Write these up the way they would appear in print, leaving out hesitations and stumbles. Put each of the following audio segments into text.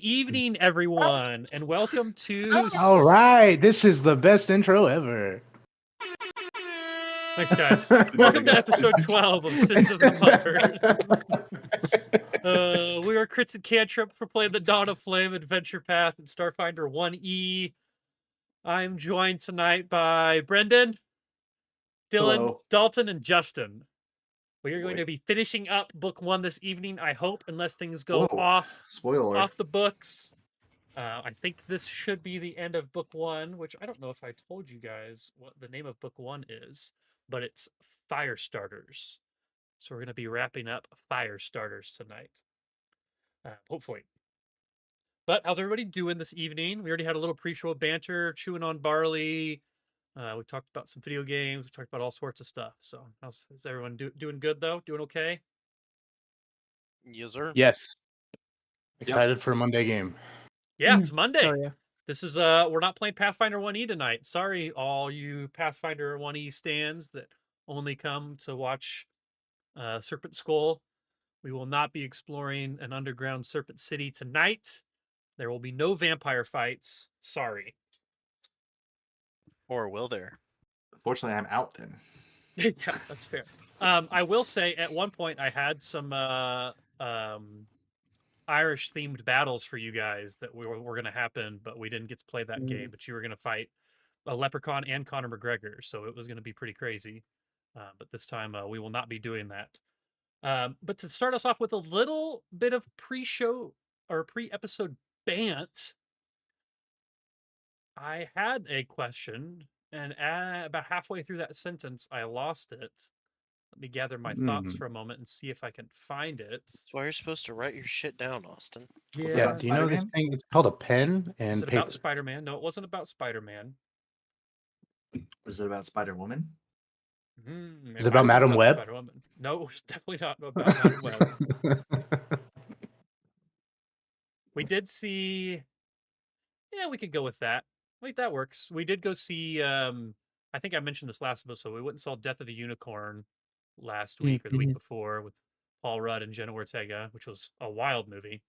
evening, everyone, and welcome to. All right, this is the best intro ever. Thanks, guys. Welcome to episode 12 of Sins of the Mother. We are Crits and Cantrip for playing the Dawn of Flame Adventure Path in Starfinder 1E. I'm joined tonight by Brendan, Dylan, Hello. Dalton, and Justin. We are going to be finishing up book 1 this evening, I hope, unless things go off the books. I think this should be the end of book 1, which I don't know if I told you guys what the name of book 1 is, but it's Fire Starters. So we're going to be wrapping up Fire Starters tonight, hopefully. But how's everybody doing this evening? We already had a little pre-show banter, chewing on barley. We talked about some video games. We talked about all sorts of stuff. So is everyone doing good, though? Doing okay? Yes, sir. Yes. Excited for a Monday game. Yeah, it's Monday. Oh, yeah. This is we're not playing Pathfinder 1E tonight. Sorry, all you Pathfinder 1E stands that only come to watch Serpent Skull. We will not be exploring an underground Serpent City tonight. There will be no vampire fights. Sorry. Or will there? Fortunately, I'm out then. Yeah, that's fair. I will say at one point I had some Irish themed battles for you guys that were going to happen, but we didn't get to play that game. But you were going to fight a Leprechaun and Conor McGregor, so it was going to be pretty crazy. But this time we will not be doing that. But to start us off with a little bit of pre-show or pre-episode bant, I had a question, and about halfway through that sentence, I lost it. Let me gather my thoughts for a moment and see if I can find it. That's why you're supposed to write your shit down, Austin. Yeah, do you know this thing? It's called a pen and Was it paper. about Spider-Man? No, it wasn't about Spider-Man. Was it about Spider-Woman? Is it about Madam Web? Spider-Woman. No, it was definitely not about Madam Web. We did see... Yeah, we could go with that. Like, that works. We did go see... I think I mentioned this last episode. We went and saw Death of the Unicorn last week or the week before with Paul Rudd and Jenna Ortega, which was a wild movie.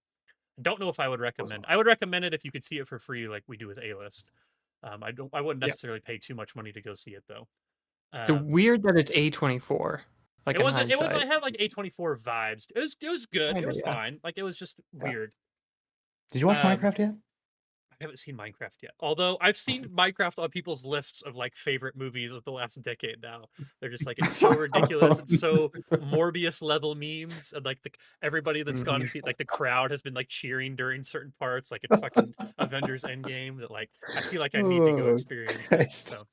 I don't know if I would recommend. I would recommend it if you could see it for free, like we do with A-List. I wouldn't necessarily pay too much money to go see it though. It's weird that it's A24. Like it wasn't. It was. I had like A24 vibes. It was good. It was fine. Like it was just weird. Did you watch Minecraft yet? I haven't seen Minecraft yet. Although I've seen Minecraft on people's lists of like favorite movies of the last decade now. They're just like, it's so ridiculous. It's so Morbius level memes. And like everybody that's gone to see it, like the crowd has been like cheering during certain parts. Like it's fucking Avengers Endgame that like, I feel like I need to go experience it. So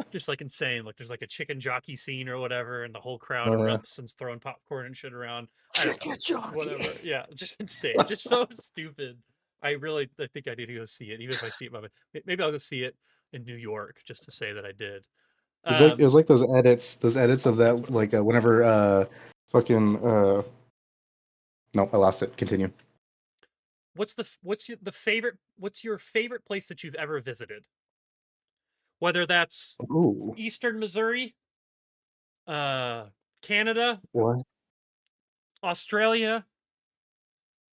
just like insane. Like there's like a chicken jockey scene or whatever. And the whole crowd erupts and's throwing popcorn and shit around. Chicken jockey. Whatever. Yeah. Just insane. Just so stupid. I think I need to go see it, even if I see it. Maybe I'll go see it in New York just to say that I did. It was like those edits of that, like whenever no, I lost it. Continue. What's your favorite place that you've ever visited? Whether that's Eastern Missouri, Canada, what? Australia,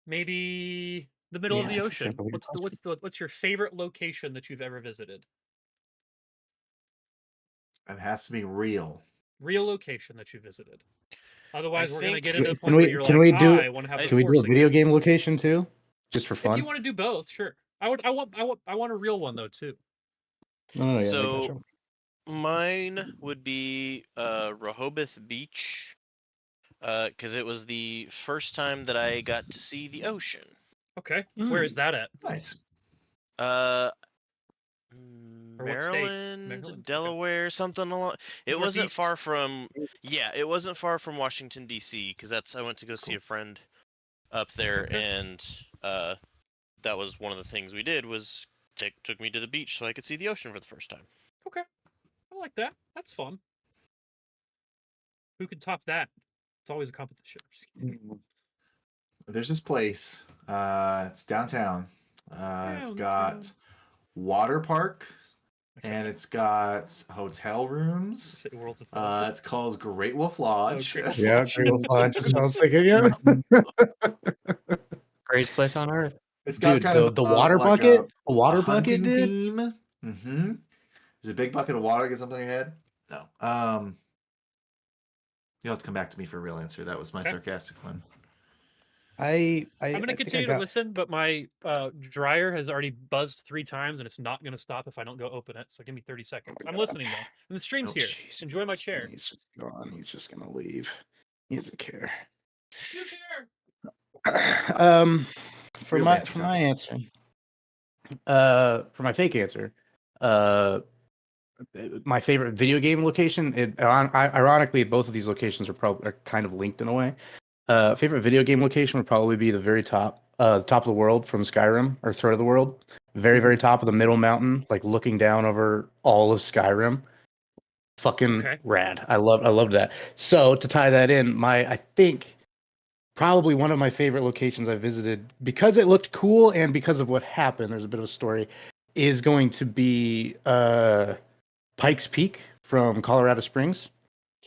maybe the middle of the ocean. What's your favorite location that you've ever visited? It has to be real. Real location that you visited. Otherwise, we're gonna get into the point Can where we you're can like, we do I want to have. can we do a video game location too, just for fun? If you want to do both, sure. I want a real one though too. Oh, yeah, So mine would be Rehoboth Beach, because it was the first time that I got to see the ocean. Okay, where is that at? Nice. Maryland, Delaware, something along. It wasn't far from. Yeah, it wasn't far from Washington D.C. because I went to go see a friend up there, and that was one of the things we did was took me to the beach so I could see the ocean for the first time. Okay, I like that. That's fun. Who could top that? It's always a competition. There's this place. It's downtown. It's got water park, and it's got hotel rooms. It's called Great Wolf Lodge. Yeah, Great Wolf Lodge. I was thinking, yeah. Greatest place on earth. It's got Dude, kind of the water bucket, a water bucket, hunting dude. theme. Mm-hmm. There's a big bucket of water. Get something on your head. No. You'll have to come back to me for a real answer. That was my sarcastic one. I'm gonna continue to listen, but my dryer has already buzzed 3 times, and it's not gonna stop if I don't go open it. So give me 30 seconds. I'm listening though, and the stream's here. Geez. Enjoy my chair. He's gone. He's just gonna leave. He doesn't care. You care. For my answer, for my fake answer, my favorite video game location. Ironically, both of these locations are kind of linked in a way. Favorite video game location would probably be the very top of the world from Skyrim, or Threat of the World. Very top of the middle mountain, like looking down over all of Skyrim. Fucking rad. I loved that. So to tie that in, I think probably one of my favorite locations I visited, because it looked cool and because of what happened, there's a bit of a story, is going to be Pikes Peak from Colorado Springs.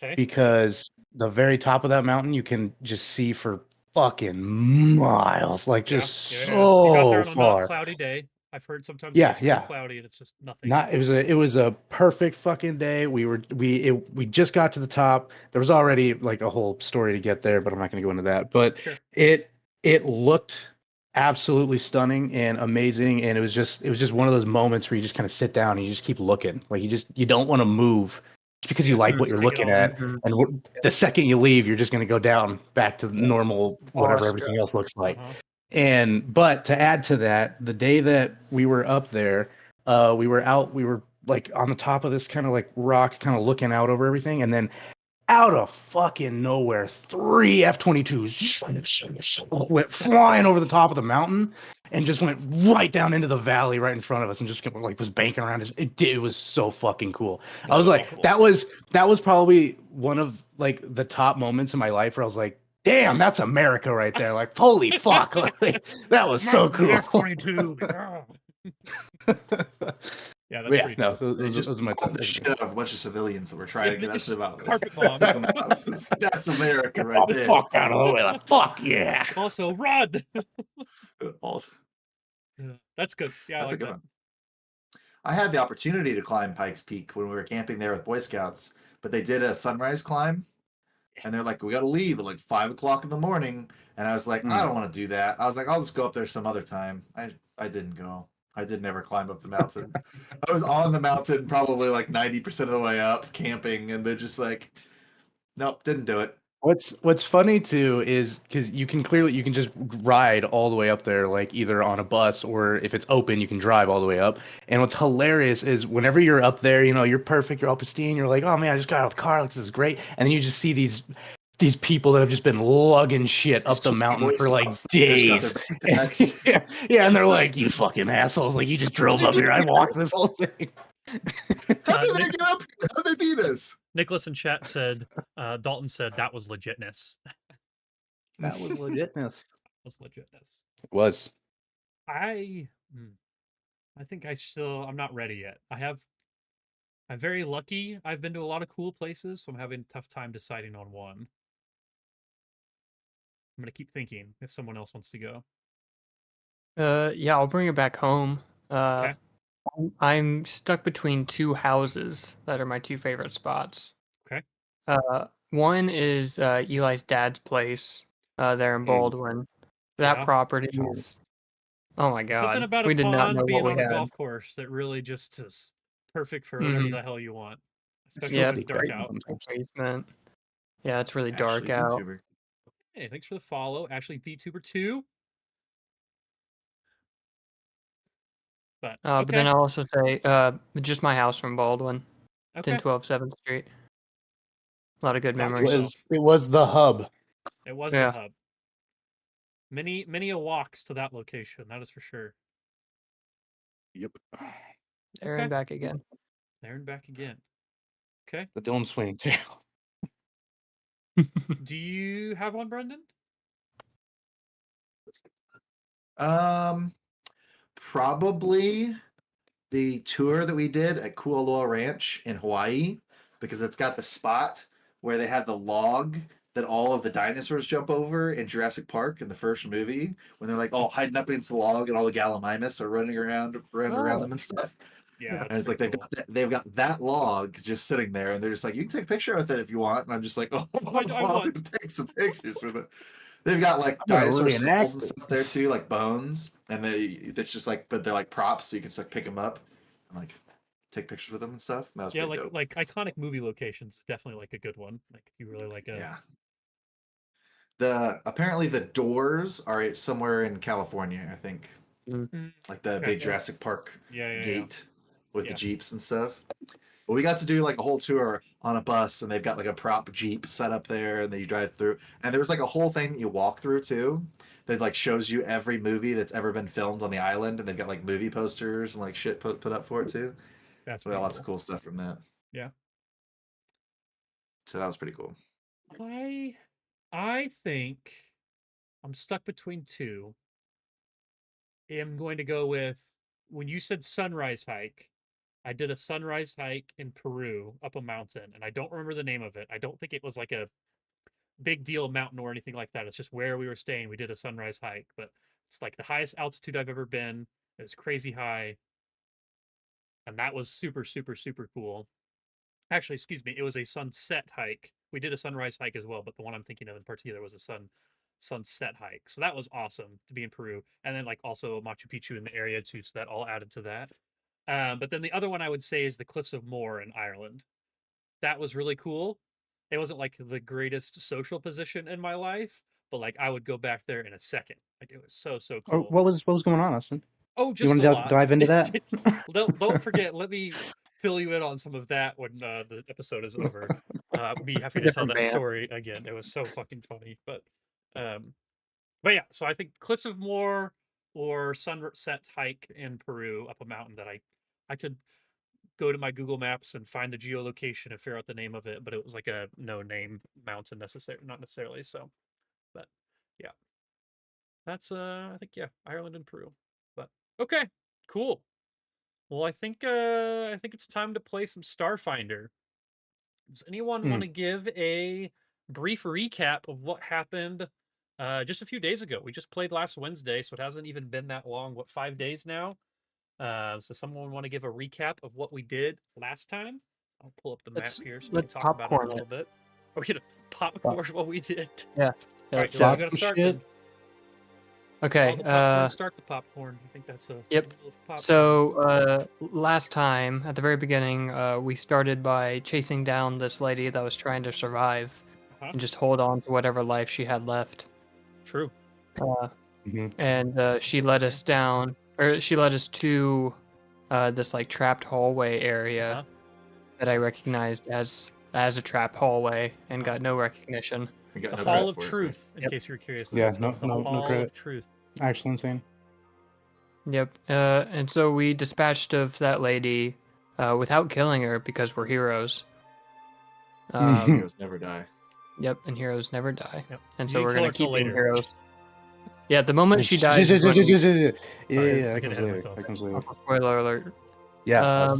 Okay. Because the very top of that mountain you can just see for fucking miles, like just so You got there on a far. not cloudy day. I've heard sometimes it gets really cloudy and it's just nothing. It was a perfect fucking day. We just got to the top. There was already like a whole story to get there, but I'm not going to go into that. But it looked absolutely stunning and amazing, and it was just one of those moments where you just kind of sit down and you just keep looking. Like you don't want to move just because you like what you're looking at. And the second you leave, you're just going to go down back to normal, whatever everything else looks like. But to add to that, the day that we were up there, we were like on the top of this kind of like rock, kind of looking out over everything, and then out of fucking nowhere, 3 F-22s went flying over the top of the mountain and just went right down into the valley right in front of us and just kept like was banking around. It was so fucking cool. I was like, that was probably one of like the top moments in my life where I was like, damn, that's America right there. Like, holy fuck. Like, that was so cool. F-22. Yeah, that's pretty cool. Those are my top. The shit out of a bunch of civilians that were trying to get us about carpet bomb. That's America right there. Fuck out of the way. Like, fuck yeah. Also, run. That's good. Yeah, I like that. I had the opportunity to climb Pikes Peak when we were camping there with Boy Scouts, but they did a sunrise climb. And they're like, we got to leave at like 5 o'clock in the morning. And I was like, I don't want to do that. I was like, I'll just go up there some other time. I didn't go. I did never climb up the mountain. I was on the mountain probably like 90% of the way up camping. And they're just like, nope, didn't do it. What's funny too is because you can just ride all the way up there, like either on a bus or if it's open, you can drive all the way up. And what's hilarious is whenever you're up there, you know, you're perfect, you're all pristine, you're like, oh man, I just got out of the car, like, this is great. And then you just see these people that have just been lugging shit up the mountain for like days. And they're like, you fucking assholes, like you just drove up here, I walked this whole thing. How did they get up here? How did they beat us? Nicholas in chat said, Dalton said that was legitness. That was legitness. It was. I think I'm not ready yet. I'm very lucky. I've been to a lot of cool places, so I'm having a tough time deciding on one. I'm gonna keep thinking if someone else wants to go. Yeah, I'll bring it back home. Okay. I'm stuck between 2 houses that are my 2 favorite spots. Okay. One is Eli's dad's place there in Baldwin. That property is, oh my god. Something about we a did not know being what on we a had. golf course that really just is perfect for whatever the hell you want. Especially if it's dark out. Basement. Yeah, it's really dark out. Hey, thanks for the follow, Ashley VTuber 2. But then I'll also say just my house from Baldwin, 1012 7th Street. A lot of good memories. It was the hub. It was the hub. Many a walks to that location, that is for sure. Yep. There and back again. There and back again. Okay. The Dylan swinging tail. Do you have one, Brendan? Probably the tour that we did at Kualoa Ranch in Hawaii, because it's got the spot where they had the log that all of the dinosaurs jump over in Jurassic Park in the first movie when they're like all hiding up against the log and all the Gallimimus are running around them and stuff. Yeah, and it's like they've got that log just sitting there, and they're just like, you can take a picture with it if you want. And I'm just like, oh, I want to take some pictures with it. They've got like dinosaur skulls and stuff there too, like bones, and it's just like, but they're like props, so you can just like pick them up and like take pictures with them and stuff. And that was pretty dope. Like iconic movie locations, definitely like a good one. Like if you really like a apparently the doors are somewhere in California, I think. Like the big Jurassic Park gate with the Jeeps and stuff. But we got to do like a whole tour on a bus, and they've got like a prop Jeep set up there, and then you drive through. And there was like a whole thing that you walk through too, that like shows you every movie that's ever been filmed on the island, and they've got like movie posters and like shit put up for it too. That's so lots of cool stuff from that. Yeah. So that was pretty cool. I think I'm stuck between two. I'm going to go with, when you said sunrise hike, I did a sunrise hike in Peru up a mountain, and I don't remember the name of it. I don't think it was like a big deal mountain or anything like that. It's just where we were staying. We did a sunrise hike, but it's like the highest altitude I've ever been. It was crazy high, and that was super, super, super cool. Actually, excuse me, it was a sunset hike. We did a sunrise hike as well, but the one I'm thinking of in particular was a sunset hike. So that was awesome to be in Peru, and then like also Machu Picchu in the area too. So that all added to that. But then the other one I would say is the Cliffs of Moher in Ireland. That was really cool. It wasn't like the greatest social position in my life, but like I would go back there in a second. Like it was so cool. What was going on, Austin? Oh, just you want to dive into that? Don't forget. Let me fill you in on some of that when the episode is over. Be happy to tell that story again. It was so fucking funny. But yeah. So I think Cliffs of Moher or sunset hike in Peru up a mountain that I could go to my Google Maps and find the geolocation and figure out the name of it, but it was like a no-name mountain not necessarily. So, but yeah, that's I think Ireland and Peru. But okay, cool. Well, I think it's time to play some Starfinder. Does anyone want to give a brief recap of what happened just a few days ago? We just played last Wednesday, so it hasn't even been that long. What, 5 days now? So someone want to give a recap of what we did last time? I'll pull up the map here so we can talk about it a little bit. Are we gonna popcorn what we did? Yeah. All right, so we're gonna start then. Okay. Start the popcorn. I think that's a yep. So last time at the very beginning, we started by chasing down this lady that was trying to survive and just hold on to whatever life she had left. True. And she led us down, or she led us to this like trapped hallway area that I recognized as a trap hallway and got no recognition. The Hall of Truth, in case you were curious. Yeah, no credit. Of Truth. Actually insane. Yep. And so we dispatched of that lady without killing her because we're heroes. Heroes never die. Yep, and heroes never die. Yep. And so we're going to keep being heroes. Yeah, the moment she dies... Yeah, that comes later. Spoiler alert. Yeah.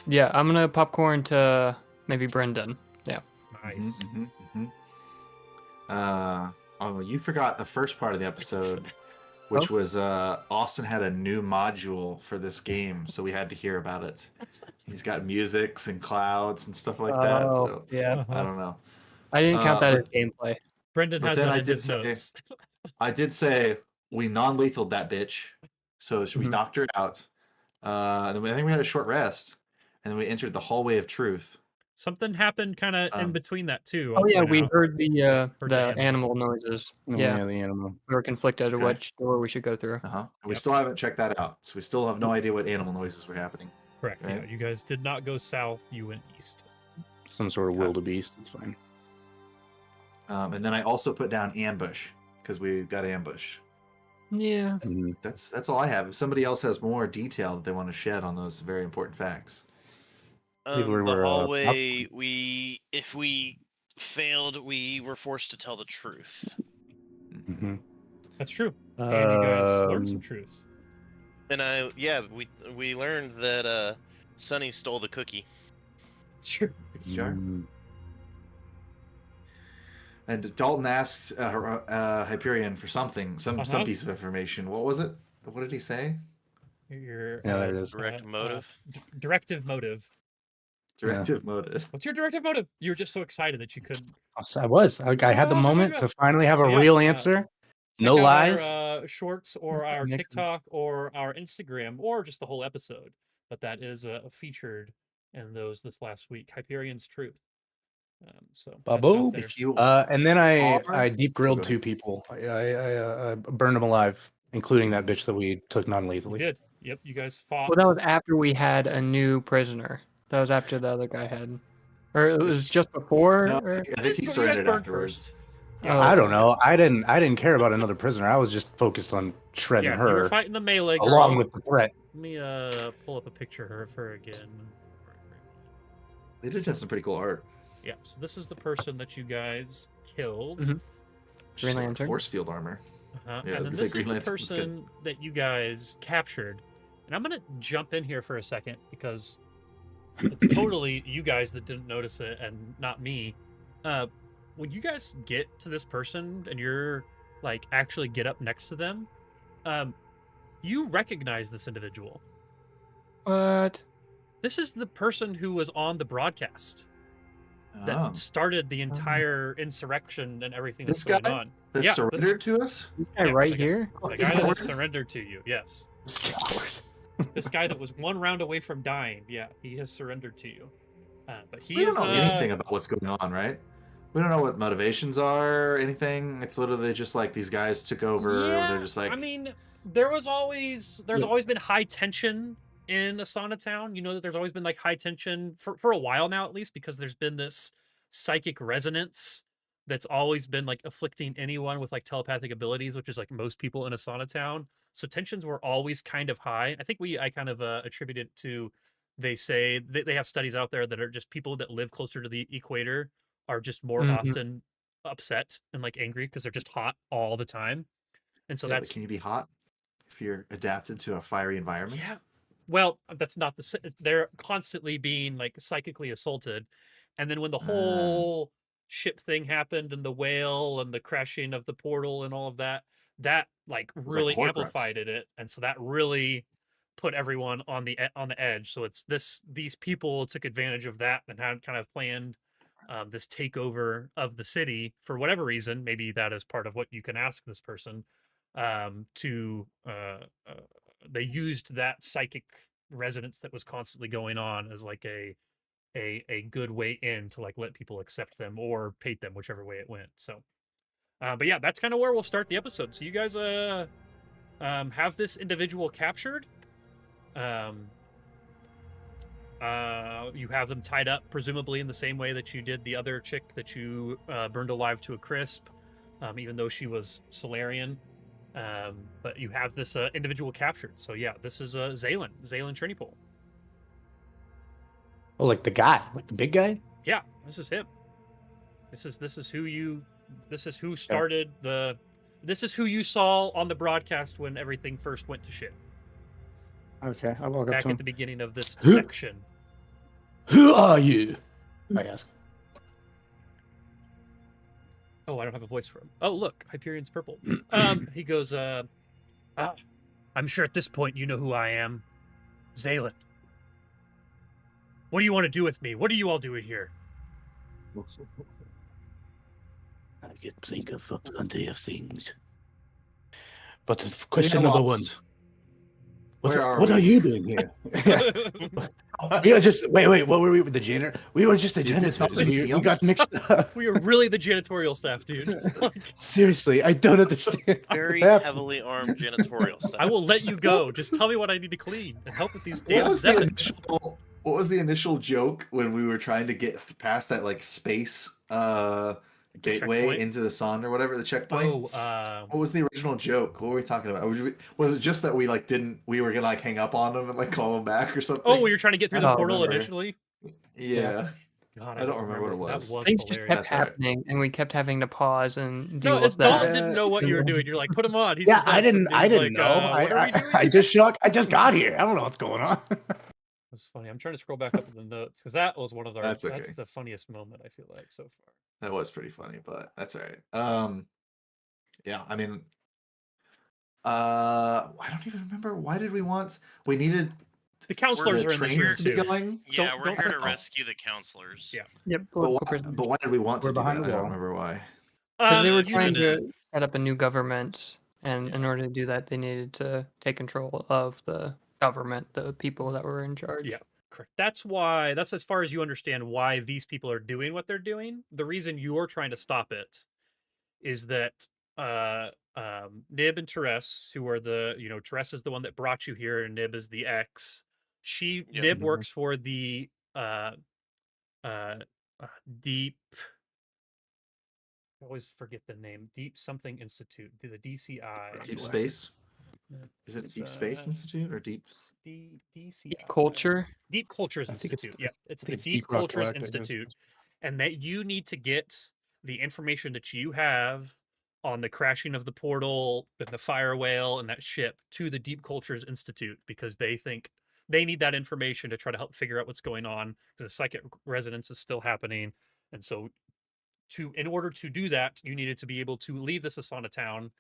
Yeah, I'm going to popcorn to maybe Brendan. Yeah. Nice. Oh, you forgot the first part of the episode, which was Austin had a new module for this game, so we had to hear about it. He's got musics and clouds and stuff like that. So yeah. I don't know. I didn't count that as gameplay. Brendan has it in his notes. I did say we non-lethaled that bitch, so we knocked her out. And then I think we had a short rest, and then we entered the hallway of truth. Something happened kind of in between that too. Oh yeah, we heard the animal noises. Yeah, the animal. We were conflicted of which door we should go through. We still haven't checked that out, so we still have no idea what animal noises were happening. Correct. Right? Yeah, you guys did not go south. You went east. Some sort of wildebeest. It's fine. And then I also put down ambush because we got ambush. Yeah. That's all I have. If somebody else has more detail that they want to shed on those very important facts. The hallway, if we failed, we were forced to tell the truth. That's true. And you guys learned some truth. And we learned that Sonny stole the cookie. It's true. Sure. And Dalton asks Hyperion for something, some piece of information. What was it? What did he say? Your there it is. Direct motive. Directive motive. Directive motive. What's your directive motive? You were just so excited that you couldn't. I was. I had the moment to finally have a real answer. No lies. Our shorts or our TikTok or our Instagram or just the whole episode. But that is featured in those this last week. Hyperion's Truth. So if you and then I deep grilled 2 people. I burned them alive, including that bitch that we took non-lethally. You did. Yep, you guys fought. Well, that was after we had a new prisoner. That was after the other guy had, or it was just before. No, I think he surrendered afterwards. Yeah, I don't know. I didn't care about another prisoner. I was just focused on shredding her. You were fighting the melee girl. Along with the threat. Let me pull up a picture of her again. They did have some pretty cool art. Yeah, so this is the person that you guys killed. Green Lantern. Force field armor. Yeah, and then this is the person that you guys captured. And I'm going to jump in here for a second because it's totally you guys that didn't notice it and not me. When you guys get to this person and you're like actually get up next to them, you recognize this individual. What? This is the person who was on the broadcast that started the entire insurrection and everything that's going on. That surrendered to us? This guy right here? The guy that surrendered to you, yes. This guy that was 1 round away from dying, yeah, he has surrendered to you. But he we don't know anything about what's going on, right? We don't know what motivations are or anything. It's literally just like these guys took over. Yeah, they're just like. I mean, there's always been high tension in Asana Town. You know that there's always been like high tension for a while now, at least, because there's been this psychic resonance that's always been like afflicting anyone with like telepathic abilities, which is like most people in Asana Town. So tensions were always kind of high. I think I kind of attribute it to, they say they have studies out there that are just people that live closer to the equator are just more often upset and like angry because they're just hot all the time. And so can you be hot if you're adapted to a fiery environment? Yeah. Well, that's not they're constantly being like psychically assaulted. And then when the whole ship thing happened and the whale and the crashing of the portal and all of that like really amplified it. And so that really put everyone on the edge. So it's these people took advantage of that and had kind of planned this takeover of the city for whatever reason. Maybe that is part of what you can ask this person they used that psychic resonance that was constantly going on as like a good way in to like let people accept them or hate them, whichever way it went. So but yeah, that's kind of where we'll start the episode. So you guys have this individual captured. You have them tied up, presumably in the same way that you did the other chick that you burned alive to a crisp, even though she was Solarian. But you have this individual captured. So yeah, this is Zaylin Trinipole. Oh, like the guy, like the big guy? Yeah, this is him. This is who started this is who you saw on the broadcast when everything first went to shit. Okay, I'll walk up back to him. At the beginning of this section. Who are you? I ask. Oh, I don't have a voice for him. Oh, look, Hyperion's purple. He goes, I'm sure at this point you know who I am. Zaylin. What do you want to do with me? What are you all doing here? I can think of plenty of things. But question number one. What are you doing here? We are just wait. What were we with the janitor? We were just the janitors. We got mixed up. We are really the janitorial staff, dude. Seriously, I don't understand. Very heavily armed janitorial staff. I will let you go. Just tell me what I need to clean and help with these damn Zevins. What was the initial joke when we were trying to get past that like space gateway into the Sond or whatever, the checkpoint? What was the original joke? What were we talking about? Was it just that we like we were gonna like hang up on them and like call them back or something? Oh, we were trying to get through the portal initially? Yeah. God, I don't remember what it was. Things just kept happening, and we kept having to pause and deal with that. Dalton didn't know what you were doing. You're like, put him on. He's I didn't know. I just got here. I don't know what's going on. It's funny. I'm trying to scroll back up in the notes because that was one of our. That's the funniest moment I feel like so far. That was pretty funny, but that's all right. Yeah, I mean, I don't even remember. Why did we want? We needed the counselors are in this room too. Going? Yeah, don't we're here to forget. rescue the counselors. Yeah. Yep. But why did we want to do behind that? the I don't wall. remember why. Because they were You trying need to set up a new government, and in order to do that, they needed to take control of the government, the people that were in charge. Yeah, correct. That's as far as you understand why these people are doing what they're doing. The reason you're trying to stop it is that Nib and Therese, who are Therese is the one that brought you here, and Nib is the ex. Nib works for the Deep. I always forget the name. Deep something institute. The DCI. Deep Space. Is it Deep Space Institute or Deep? DCI. Deep Culture. Deep Cultures Institute. Yeah, it's the Deep Cultures Institute, and that you need to get the information that you have on the crashing of the portal and the fire whale and that ship to the Deep Cultures Institute, because they think they need that information to try to help figure out what's going on, because the psychic resonance is still happening. And so in order to do that, you needed to be able to leave this Asana town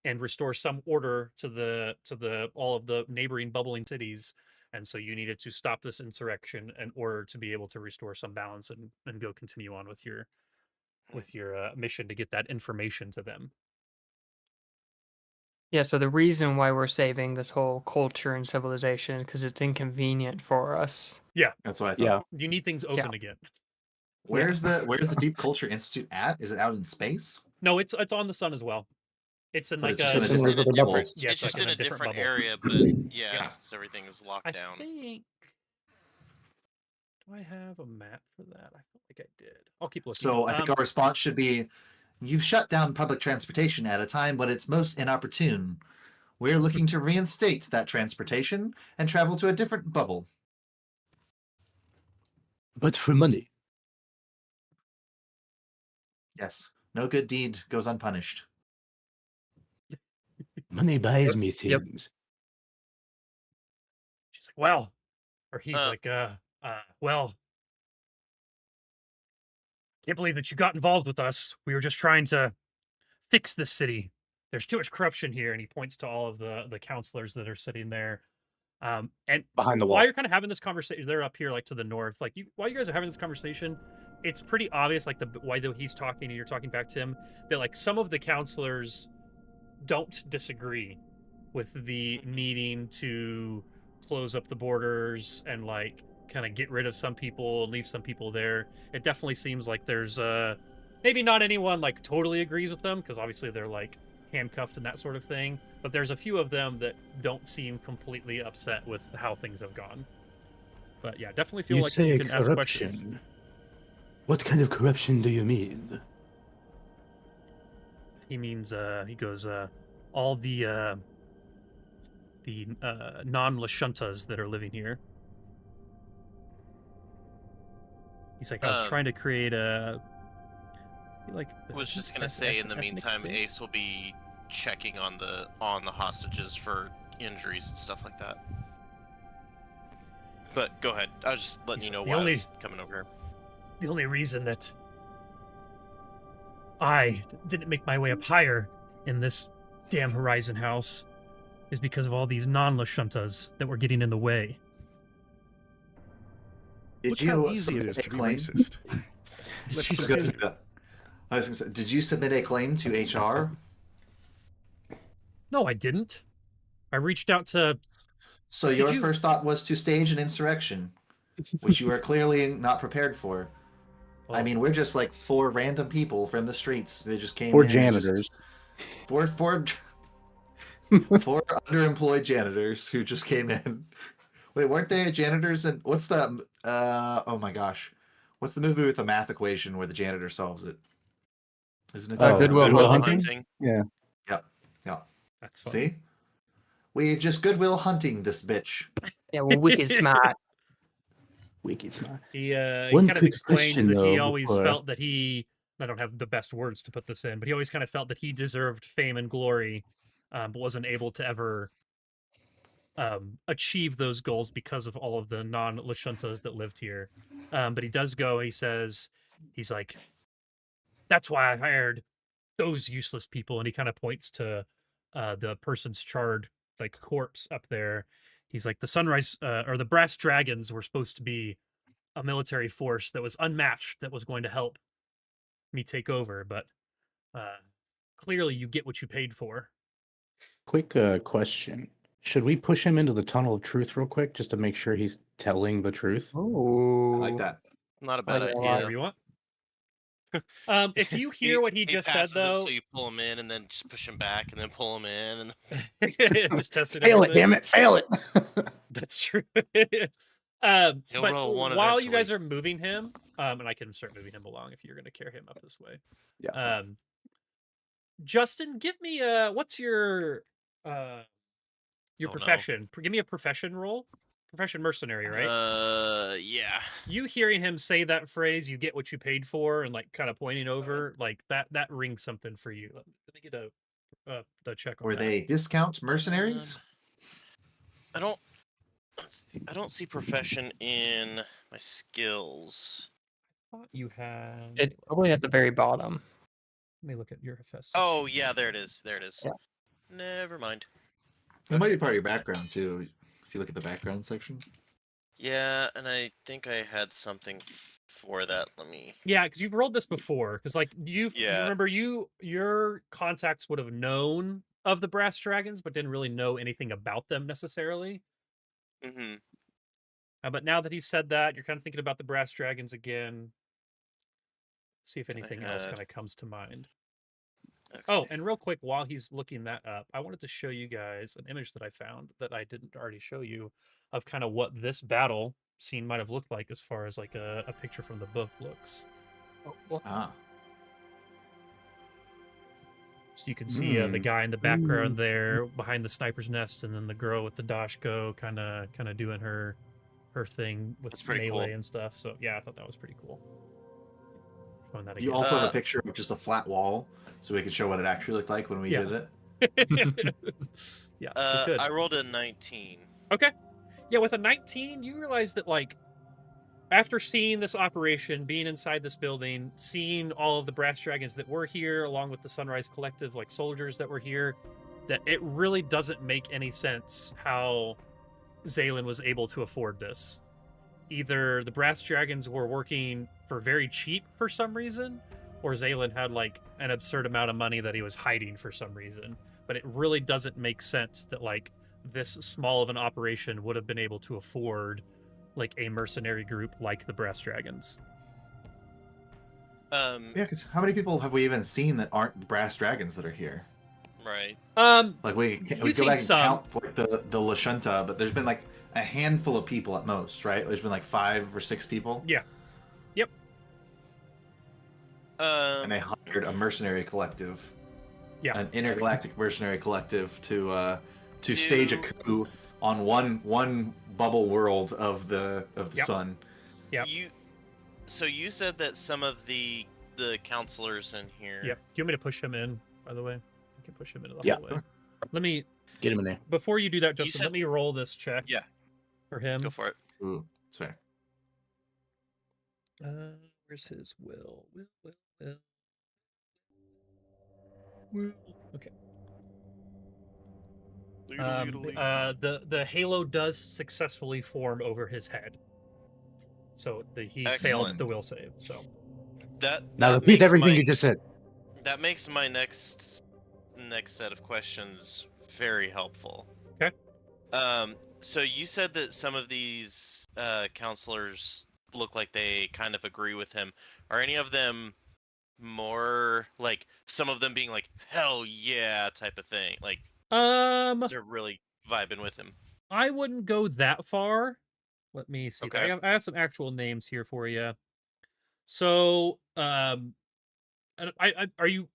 and restore some order to the all of the neighboring bubbling cities. And so you needed to stop this insurrection in order to be able to restore some balance and go continue on with your mission to get that information to them. Yeah, so the reason why we're saving this whole culture and civilization is because it's inconvenient for us. Yeah, that's what I thought. Yeah, you need things open again. Where's the Deep Culture Institute at? Is it out in space? No, it's on the sun as well. It's in But like it's just in a different bubble. bubble. Yeah, it's just like in a different bubble. area, but yeah, everything is locked down. Think. Do I have a map for that? I feel like I did. I'll keep looking. So I think our response should be, you've shut down public transportation at a time when it's most inopportune. We're looking to reinstate that transportation and travel to a different bubble. But for money. Yes. No good deed goes unpunished. Money buys me things. She's like, well, or he's like, well, can't believe that you got involved with us. We were just trying to fix this city. There's too much corruption here. And he points to all of the counselors that are sitting there. And behind the wall. While you're kind of having this conversation, they're up here, like to the north. Like while you guys are having this conversation, it's pretty obvious, like why he's talking and you're talking back to him, that like some of the counselors don't disagree with the needing to close up the borders and like kind of get rid of some people and leave some people there. It definitely seems like there's maybe not anyone like totally agrees with them, because obviously they're like handcuffed and that sort of thing, but there's a few of them that don't seem completely upset with how things have gone. But yeah, definitely feel like you can ask questions. What kind of corruption do you mean? He means he goes all the non-Lashuntas that are living here. He's like, I was trying to create a. I was just gonna say, in the meantime, Ace will be checking on the hostages for injuries and stuff like that. But go ahead. I was just letting you know why I was coming over here. The only reason that I didn't make my way up higher in this damn Horizon house is because of all these non-Lashuntas that were getting in the way. Look how easy it is to be racist. I was gonna say, did you submit a claim to HR? No, I didn't. I reached out to. So your first thought was to stage an insurrection, which you are clearly not prepared for. Oh. I mean, we're just like 4 random people from the streets. They just came 4 in. Janitors. 4 underemployed janitors who just came in. Wait, weren't they janitors? And what's the? Oh my gosh, what's the movie with the math equation where the janitor solves it? Isn't it? Good Will Hunting. Yeah. Yep. Yep. That's fun. See, we just Good Will Hunting this bitch. Yeah, well, wicked smart. Wicked smart. He kind of explains that he always felt that he. I don't have the best words to put this in, but he always kind of felt that he deserved fame and glory, but wasn't able to ever achieve those goals because of all of the non-Lashuntas that lived here. But he does go. He says, he's like, that's why I hired those useless people. And he kind of points to the person's charred like corpse up there. He's like, the Sunrise or the Brass Dragons were supposed to be a military force that was unmatched, that was going to help me take over, but clearly you get what you paid for. Quick question. Should we push him into the tunnel of truth real quick just to make sure he's telling the truth? Oh, I like that. Not a bad Like, idea. Whatever you want. If you hear what he just said, though, so you pull him in and then just push him back and then pull him in and just test it. Fail it, damn it! Fail it. That's true. He'll but roll one while eventually. you guys are moving him, and I can start moving him along if you're going to carry him up this way. Yeah. Justin, give me what's your profession? No. Give me a profession roll. Profession mercenary, right? Yeah. You hearing him say that phrase, "You get what you paid for," and like kind of pointing over, like that rings something for you. Let me get the check on Were that. they discount mercenaries? I don't see profession in my skills. I thought you had. It's probably at the very bottom. Let me look at your Hephaestus. Oh yeah, there it is. Yeah. Never mind. It might be part of your background too. If you look at the background section. Yeah, and I think I had something for that. Let me. Yeah, because you've rolled this before. Because like you Yeah. remember your contacts would have known of the Brass Dragons, but didn't really know anything about them necessarily. Mm-hmm. But now that he said that, you're kind of thinking about the Brass Dragons again. See if anything else kind of comes to mind. Okay. Oh, and real quick, while he's looking that up, I wanted to show you guys an image that I found that I didn't already show you of kind of what this battle scene might have looked like as far as like a picture from the book looks. Ah. So you can see the guy in the background there behind the sniper's nest, and then the girl with the dashko kind of doing her thing with melee and stuff. So yeah, I thought that was pretty cool. Showing that again. You also have a picture of just a flat wall, so we could show what it actually looked like when we did it. Yeah. I rolled a 19. Okay. Yeah, with a 19, you realize that like after seeing this operation, being inside this building, seeing all of the Brass Dragons that were here, along with the Sunrise Collective, like soldiers that were here, that it really doesn't make any sense how Zaylin was able to afford this. Either the Brass Dragons were working for very cheap for some reason, or Zaylin had like an absurd amount of money that he was hiding for some reason. But it really doesn't make sense that like this small of an operation would have been able to afford like a mercenary group like the Brass Dragons. Yeah, because how many people have we even seen that aren't Brass Dragons that are here? Right. Like we go back and count like the Lashunta, but there's been like a handful of people at most, right? There's been like 5 or 6 people. Yeah. Yep. And they hired a mercenary collective. Yeah. An intergalactic mercenary collective to stage a coup on one bubble world of the sun. Yeah. So you said that some of the counselors in here. Yep. Do you want me to push him in, by the way? I can push him into the hallway. Sure. Let me get him in there. Before you do that, Justin, let me roll this check. Yeah. For him. Go for it. Ooh, it's fair. Where's his will? Will. Okay. The halo does successfully form over his head, so he failed the will save. So now repeat everything you just said. That makes my next set of questions very helpful. Okay. So you said that some of these counselors look like they kind of agree with him. Are any of them more like some of them being like hell yeah type of thing? Like they're really vibing with him. I wouldn't go that far. Let me see. Okay. I have some actual names here for you. So, are you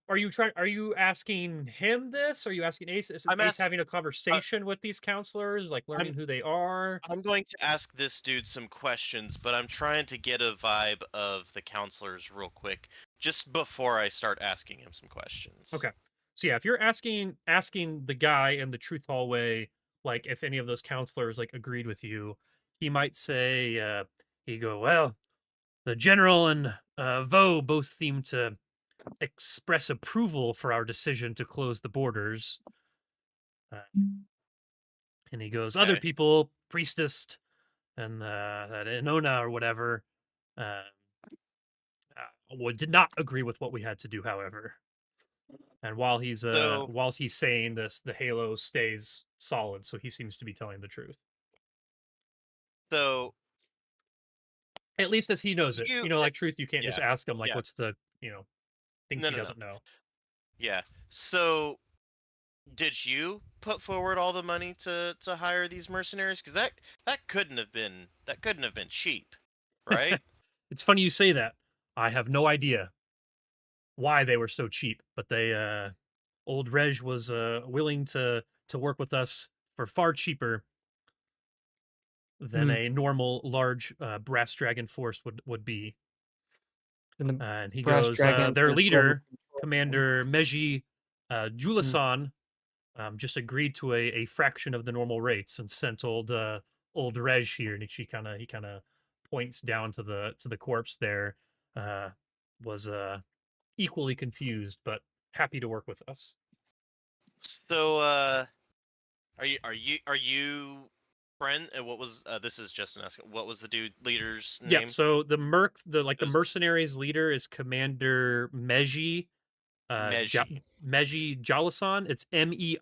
asking him this? Are you asking Ace? Is Ace having a conversation with these counselors, like learning who they are? I'm going to ask this dude some questions, but I'm trying to get a vibe of the counselors real quick, just before I start asking him some questions. Okay. So yeah, if you're asking the guy in the truth hallway, like if any of those counselors like agreed with you, he might say, he go, well, the general and Vo both seem to express approval for our decision to close the borders. And he goes, other people, priestess and that Inona or whatever, did not agree with what we had to do. However, and while he's saying this, the halo stays solid, so he seems to be telling the truth. So, at least as he knows it, like truth, you can't just ask him like, what's the things he doesn't know. Yeah. So, did you put forward all the money to hire these mercenaries? Because that couldn't have been cheap, right? It's funny you say that. I have no idea why they were so cheap, but they old Reg was willing to work with us for far cheaper than a normal large brass dragon force would be. And he goes, their leader, Commander Meji Julasan, just agreed to a fraction of the normal rates and sent old Reg here, and he kind of points down to the corpse there. Was equally confused, but happy to work with us. So, are you friend? What was this is Justin asking. What was the dude leader's name? Yeah, so the mercenaries leader is Commander Meji. Meji Jalasan. It's Meiji.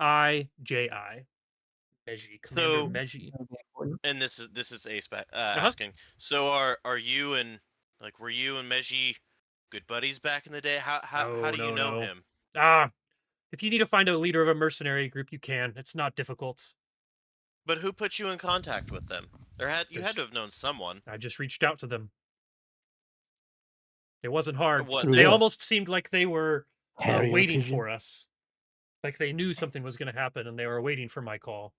Meji, Commander Meji. And this is Ace asking. So were you and Meji good buddies back in the day? How do you know him? If you need to find a leader of a mercenary group, you can. It's not difficult. But who put you in contact with them? You had to have known someone. I just reached out to them. It wasn't hard. They almost seemed like they were waiting for us. Like they knew something was going to happen and they were waiting for my call.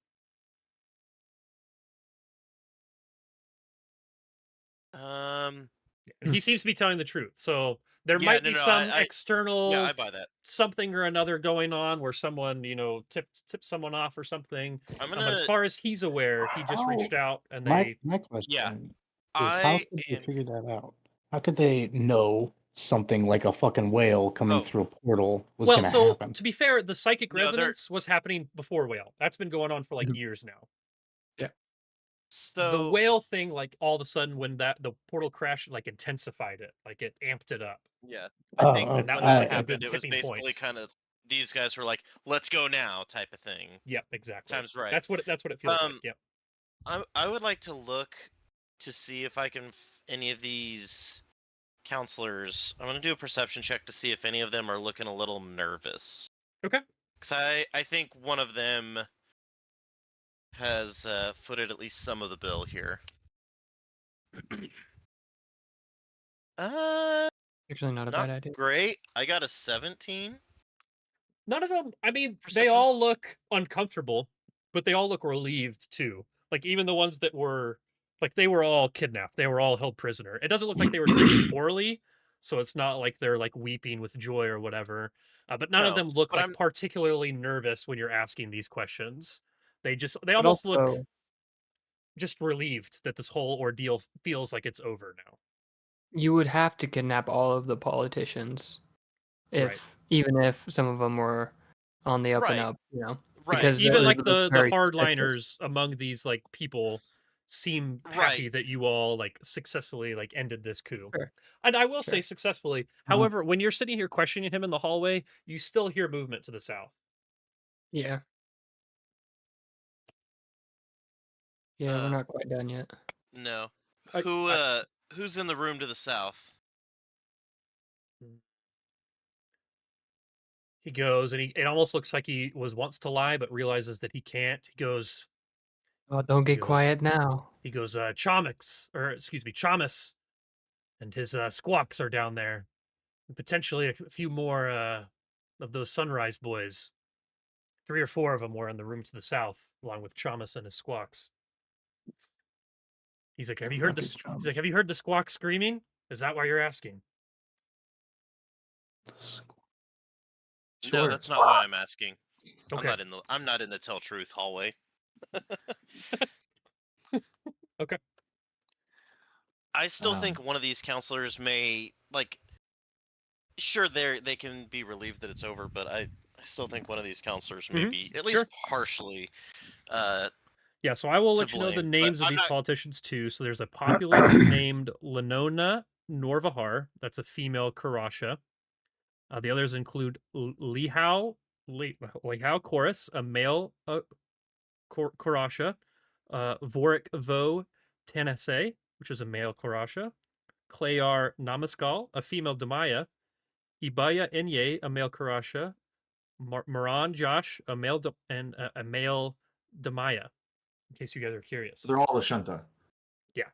He seems to be telling the truth. So there might be some external I buy that. Something or another going on where someone, tipped someone off or something. But as far as he's aware, he just reached out and my question is how could they figure that out? How could they know something like a fucking whale coming through a portal was going to happen? To be fair, the psychic resonance was happening before whale. That's been going on for like years now. Yeah. So the whale thing, like all of a sudden when the portal crashed, like intensified it, like it amped it up. Yeah, I think and that was like a good it was tipping basically point. kind of these guys were like, "Let's go now," type of thing. Yep, exactly. Sounds right. That's what it feels like. Yep. I would like to look to see if I can any of these counselors. I'm gonna do a perception check to see if any of them are looking a little nervous. Okay. Because I think one of them has footed at least some of the bill here. Actually, not a bad idea. Great. I got a 17. None of them. I mean, they all look uncomfortable, but they all look relieved too. Like even the ones that were like they were all kidnapped. They were all held prisoner. It doesn't look like they were treated poorly, so it's not like they're like weeping with joy or whatever. But none of them look like particularly nervous when you're asking these questions. They almost look just relieved that this whole ordeal feels like it's over now. You would have to kidnap all of the politicians, even if some of them were on the up and up, Because even like the hardliners among these like people seem happy that you all like successfully like ended this coup. Sure. And I will say successfully. However, when you're sitting here questioning him in the hallway, you still hear movement to the south. Yeah. Yeah, we're not quite done yet. No. Who's in the room to the south? He goes and it almost looks like he wants to lie, but realizes that he can't. He goes, "Oh, don't get quiet now." He goes, Chamus, and his squawks are down there. And potentially a few more of those Sunrise boys. 3 or 4 of them were in the room to the south, along with Chamus and his squawks. He's like, have you heard this? He's like, have you heard the squawk screaming? Is that why you're asking? Sure. No, that's not why I'm asking. Okay. I'm not in the tell truth hallway. Okay. I still think one of these counselors may sure they can be relieved that it's over, but I still think one of these counselors may be at least partially. Yeah, so I will let you know the names of these politicians too. So there's a populist named Lenona Norvahar. That's a female Karasha. The others include Lihao Chorus, a male Karasha. Vorik Vo Tanase, which is a male Karasha. Clayar Namaskal, a female Damaya. Ibaya Enye, a male Karasha. Maran Josh, a male and a male Damaya. In case you guys are curious, they're all Ashunta. Yeah.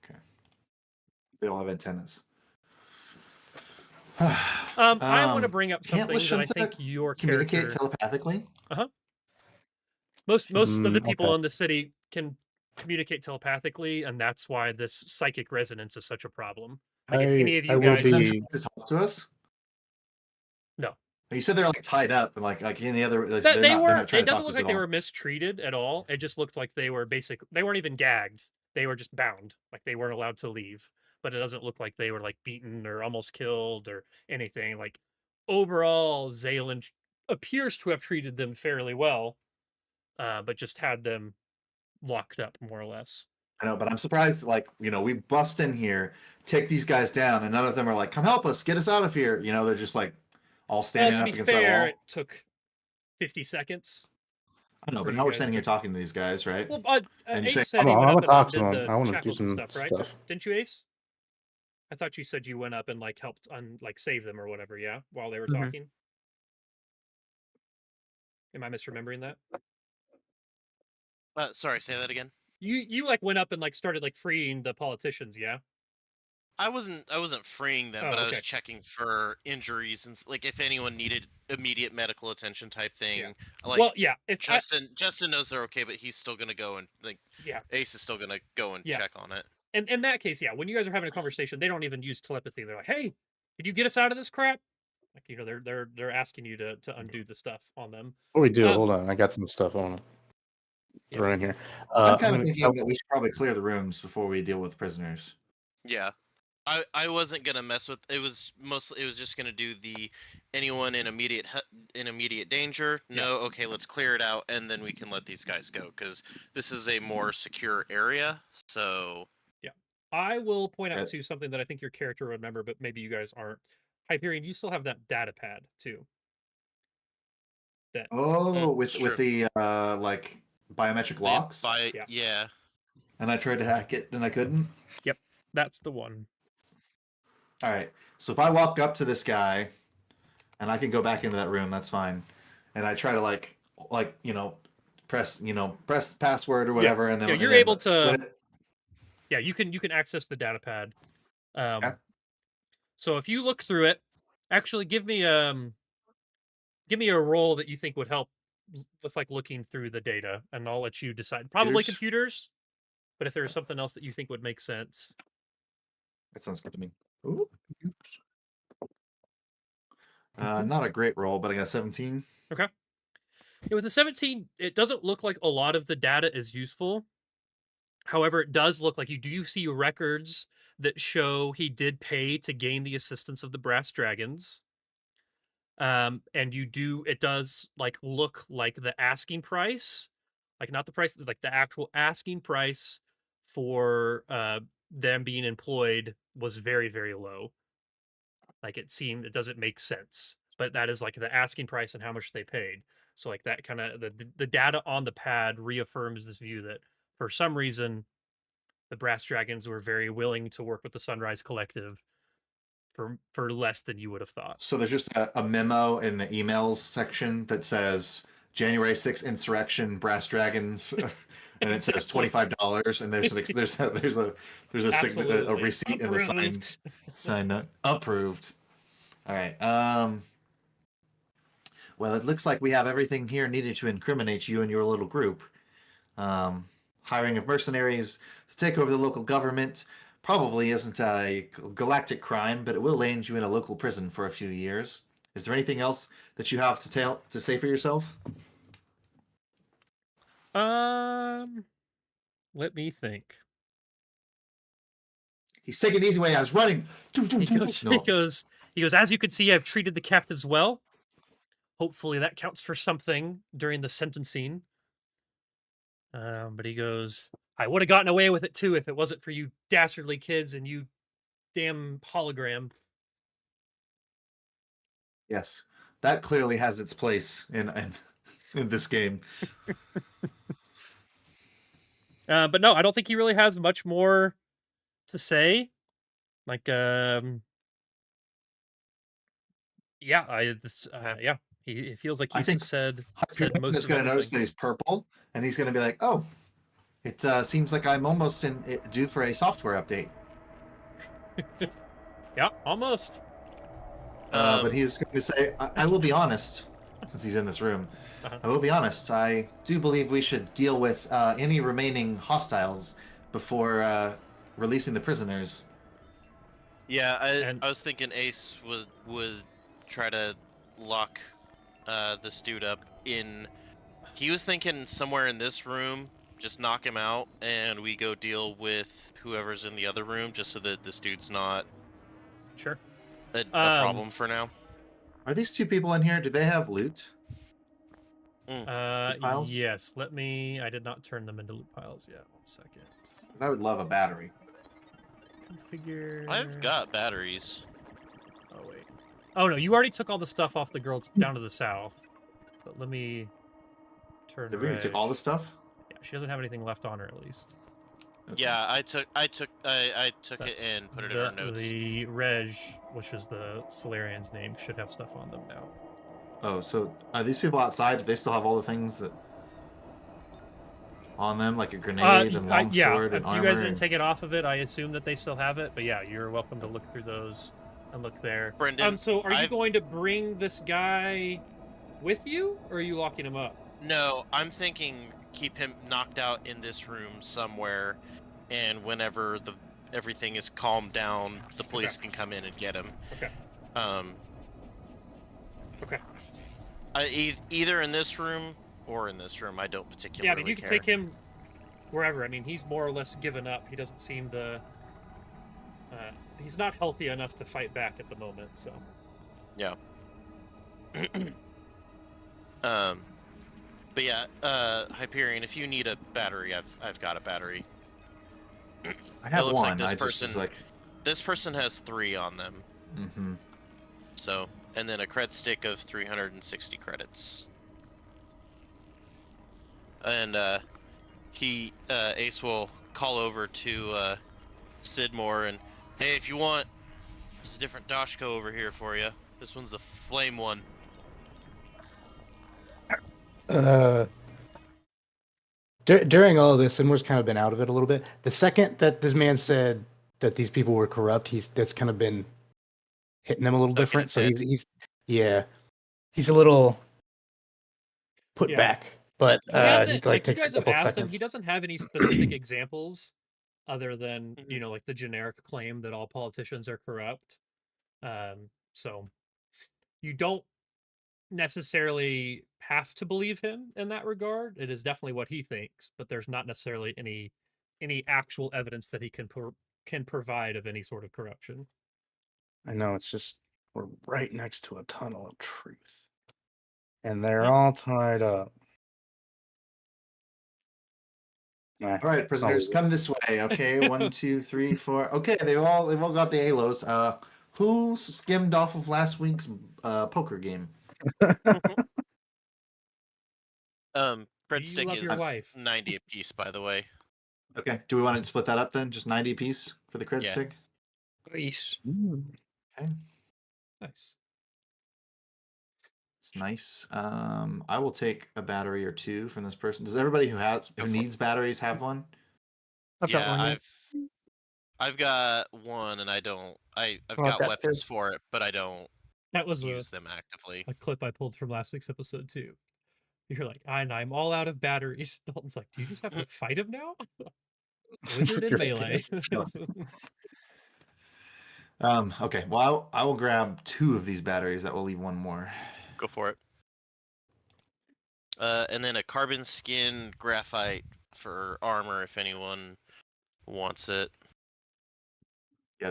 Okay. They all have antennas. I want to bring up something that I think your communicate telepathically. Most of the people in the city can communicate telepathically, and that's why this psychic resonance is such a problem. Like, if any of you guys to talk to us, no. You said they're like tied up and like any other. Like, they weren't. It doesn't look like they were mistreated at all. It just looked like they were They weren't even gagged. They were just bound. Like they weren't allowed to leave. But it doesn't look like they were like beaten or almost killed or anything. Like overall, Zaylan appears to have treated them fairly well, but just had them locked up more or less. I know, but I'm surprised. Like, we bust in here, take these guys down, and none of them are like, "Come help us, get us out of here." They're just like all standing up against that wall. It took 50 seconds. I know, but now we're standing here talking to these guys, right? Well, and Ace you said he went up and undid the I want to do shackles some and stuff, right? stuff. Didn't you, Ace? I thought you said you went up and like helped save them or whatever, yeah, while they were talking. Am I misremembering that? Sorry, say that again. You like went up and like started like freeing the politicians, yeah? I wasn't freeing them, but I was checking for injuries and like if anyone needed immediate medical attention type thing. Yeah. Like, well, yeah. If Justin knows they're okay, but he's still gonna go and Ace is still gonna go and check on it. And in that case, when you guys are having a conversation, they don't even use telepathy. They're like, "Hey, can you get us out of this crap?" Like they're asking you to undo the stuff on them. What we do? Hold on, I got some stuff I want to throw in here. I'm kind of thinking that we should probably clear the rooms before we deal with prisoners. Yeah. I wasn't gonna mess with it. Was just gonna do the anyone in immediate danger. No, okay, let's clear it out, and then we can let these guys go because this is a more secure area. So I will point out too something that I think your character will remember, but maybe you guys aren't. Hyperion, you still have that data pad too. With the like biometric locks. Yeah. And I tried to hack it, and I couldn't. Yep, that's the one. All right. So if I walk up to this guy, and I can go back into that room, that's fine. And I try to press password or whatever, and then you're able to. Yeah, you can access the data pad. So if you look through it, actually give me a role that you think would help with like looking through the data, and I'll let you decide. Probably computers, but if there's something else that you think would make sense. That sounds good to me. Ooh. Not a great roll, but I got 17. Okay. Yeah, with the 17, it doesn't look like a lot of the data is useful. However, it does look like you do see records that show he did pay to gain the assistance of the Brass Dragons. And it does like look like the asking price, like not the price, like the actual asking price for them being employed was very, very low. Like it doesn't make sense, but that is like the asking price and how much they paid. So like that kind of the data on the pad reaffirms this view that for some reason the Brass Dragons were very willing to work with the Sunrise Collective for less than you would have thought. So there's just a memo in the emails section that says January 6th insurrection, Brass Dragons, and it says $25, and there's a receipt in the sign note. Approved. All right. Well, it looks like we have everything here needed to incriminate you and your little group. Hiring of mercenaries to take over the local government probably isn't a galactic crime, but it will land you in a local prison for a few years. Is there anything else that you have to say for yourself? Let me think. He's taking the easy way. I was running. He He goes, as you can see, I've treated the captives well. Hopefully that counts for something during the sentencing. But he goes, I would have gotten away with it too if it wasn't for you dastardly kids and you damn hologram. Yes, that clearly has its place in this game. But no, I don't think he really has much more to say. Like, yeah, yeah, he feels like he's said most is of going to notice everything. that he's purple, and he's going to be like, "Oh, it seems like I'm almost due for a software update." Yeah, almost. But he's going to say, I will be honest, since he's in this room, I will be honest, I do believe we should deal with any remaining hostiles before releasing the prisoners. Yeah, I was thinking Ace would try to lock this dude up in... He was thinking somewhere in this room, just knock him out, and we go deal with whoever's in the other room, just so that this dude's not... Sure. A problem for now. Are these two people in here? Do they have loot? Loot piles? Yes. Let me. I did not turn them into loot piles yet. 1 second. I would love a battery. Configure. I've got batteries. Oh wait. Oh no, you already took all the stuff off the girl down to the south. But let me turn. Did we took all the stuff? Yeah, she doesn't have anything left on her at least. Okay. Yeah, I took it and put it in our notes. The Reg, which is the Solarian's name, should have stuff on them now. Oh, so are these people outside? Do they still have all the things that on them, like a grenade and longsword and armor? You guys didn't take it off of it. I assume that they still have it, but yeah, you're welcome to look through those and look there. Brendan, so are you going to bring this guy with you, or are you locking him up? No, I'm thinking keep him knocked out in this room somewhere, and whenever everything is calmed down, the police can come in and get him. Okay. Okay. Either in this room or in this room. I don't particularly Yeah, I mean, you can take him wherever. I mean, he's more or less given up. He doesn't seem to... he's not healthy enough to fight back at the moment, so... Yeah. But yeah, Hyperion, if you need a battery, I've got a battery. I have one. This person has 3 on them. Mm-hmm. So, and then a cred stick of 360 credits. And Ace will call over to Sidmore and, hey, if you want, there's a different Dashko over here for you. This one's the flame one. During all of this, Sidmore's kind of been out of it a little bit. The second that this man said that these people were corrupt, that's kind of been hitting him a little different. So he's a little put back. But he hasn't, like you guys have asked seconds. him, he doesn't have any specific examples other than like the generic claim that all politicians are corrupt. So you don't necessarily have to believe him in that regard. It is definitely what he thinks, but there's not necessarily any actual evidence that he can provide of any sort of corruption. I know, it's just we're right next to a tunnel of truth, and they're all tied up. All right, prisoners, come this way. Okay, 1, 2, 3, 4. Okay, they've all got the ALOs. Who skimmed off of last week's poker game? Cred stick is 90 a piece, by the way. Okay, do we want to split that up then? Just 90 a piece for the cred stick? Nice. Okay. Nice. It's nice. I will take a battery or 2 from this person. Does everybody who needs batteries have one? I've got one. I've got one, and I don't. I've got weapons for it, but I don't. That was use them actively. A clip I pulled from last week's episode too. You're like, I'm all out of batteries. Dalton's like, do you just have to fight him now? Wizard is melee. Okay, well, I will grab 2 of these batteries. That will leave 1 more. Go for it. And then a carbon skin graphite for armor if anyone wants it. Yeah,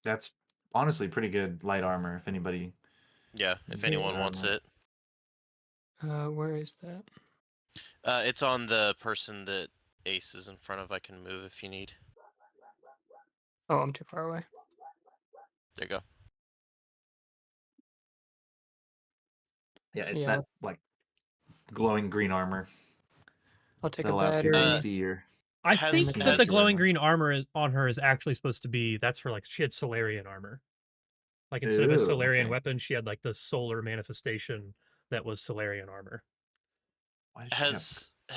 that's honestly pretty good light armor if anybody. Yeah, if anyone wants it. Where is that? It's on the person that Ace is in front of. I can move if you need. Oh, I'm too far away. There you go. Yeah, it's that like glowing green armor. I'll take that a allows people to battery. see your. I think that the glowing green armor on her is actually supposed to be, that's for like, she had Solarian armor. Like instead of a Solarian weapon, she had like the solar manifestation that was Solarian armor. Why did she have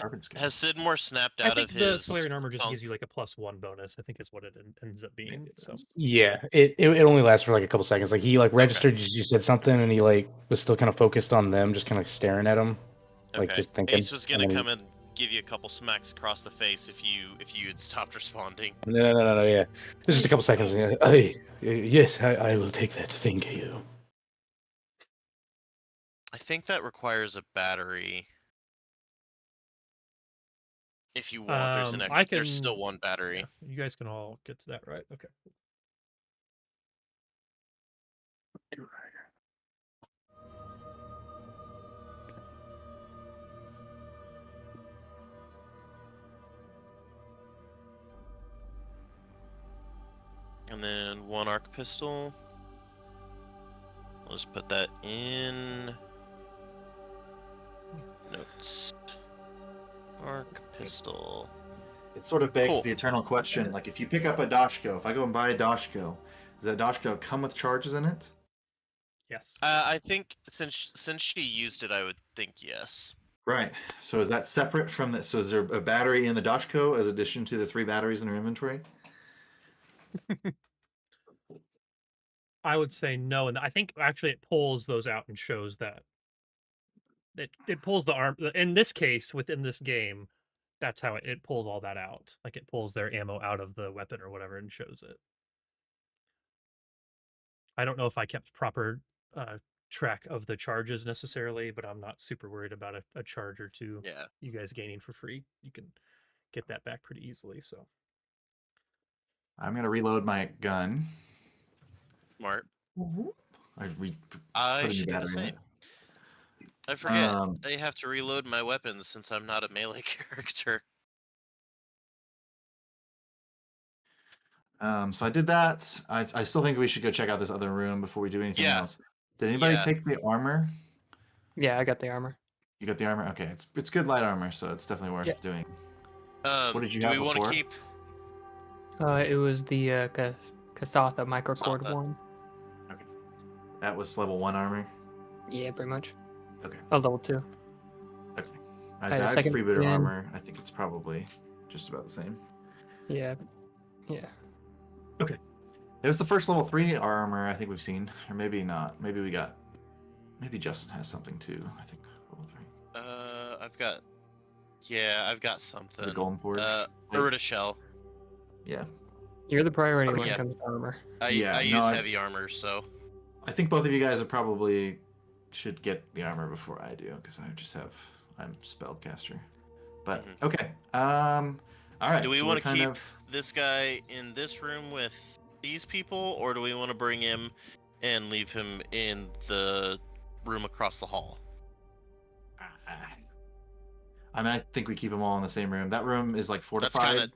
carbon skin? Has Sidmore snapped I out think of the his Solarian armor just funk? gives you like a +1 bonus, I think is what it ends up being. So yeah, it only lasts for like a couple seconds. Like he like registered, you said something, and he like was still kind of focused on them, just kind of staring at them, like just thinking. Ace was gonna come and give you a couple smacks across the face if you had stopped responding. No, yeah. There's just a couple seconds. Yes, I will take that. Thank you. I think that requires a battery. If you want, there's an extra. There's still one battery. Yeah, you guys can all get to that, right? Okay. And then one arc pistol. Let's put that in notes. Arc pistol. It sort of begs the eternal question: like, if you pick up a Dashko, if I go and buy a Dashko, does that Dashko come with charges in it? Yes. I think since she used it, I would think yes. Right. So is that separate from that? So is there a battery in the Dashko as addition to the 3 batteries in her inventory? I would say no, and I think actually it pulls those out and shows that it pulls the arm. In this case, within this game, that's how it pulls all that out. Like it pulls their ammo out of the weapon or whatever and shows it. I don't know if I kept proper track of the charges necessarily, but I'm not super worried about a charge or two. Yeah. You guys gaining for free, you can get that back pretty easily. So I'm gonna reload my gun. Smart. I should do the same. I forget. I have to reload my weapons since I'm not a melee character. So I did that. I still think we should go check out this other room before we do anything else. Did anybody take the armor? Yeah, I got the armor. You got the armor? Okay, it's good light armor, so it's definitely worth doing. What did you have before? Do we want to keep? It was the Kasatha microcord one. Okay. That was level 1 armor? Yeah, pretty much. Okay. Oh, level 2. Okay. I have freebooter armor. I think it's probably just about the same. Yeah. Yeah. Okay. It was the first level 3 armor I think we've seen. Or maybe not. Maybe Justin has something too, I think. Level 3. I've got something. The Golden Forge? Urda Shell. Yeah. You're the priority when it comes to armor. I use heavy armor, so. I think both of you guys probably should get the armor before I do, because I'm spellcaster. But okay. All right. Do we want to keep this guy in this room with these people, or do we want to bring him and leave him in the room across the hall? I mean, I think we keep them all in the same room. That room is like fortified.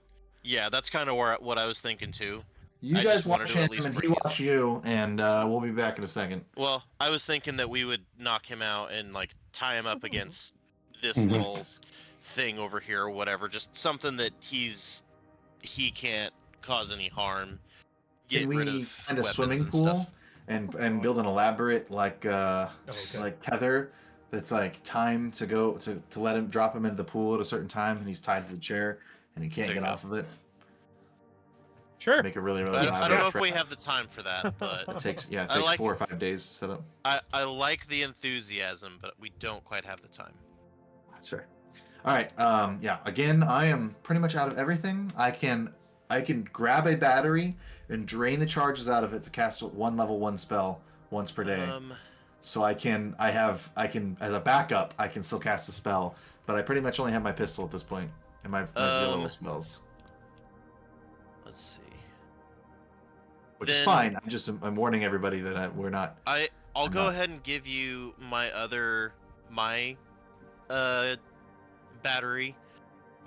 That's kind of what I was thinking too. You guys watch him and he watch you, and we'll be back in a second. Well, I was thinking that we would knock him out and like tie him up against this little thing over here or whatever. Just something that he can't cause any harm. Can we find a swimming pool and build an elaborate like tether that's like timed to go to let him drop him into the pool at a certain time, and he's tied to the chair and he can't get off of it? Sure. Make it really I don't know if we have the time for that, but it takes 4 or 5 days to set up. I like the enthusiasm, but we don't quite have the time. That's fair. All right. Again, I am pretty much out of everything. I can grab a battery and drain the charges out of it to cast one level 1 spell once per day. So I can as a backup, I can still cast a spell, but I pretty much only have my pistol at this point and my 0 level spells. Let's see. Which is fine. I'm warning everybody that we're not. I'll go ahead and give you my battery.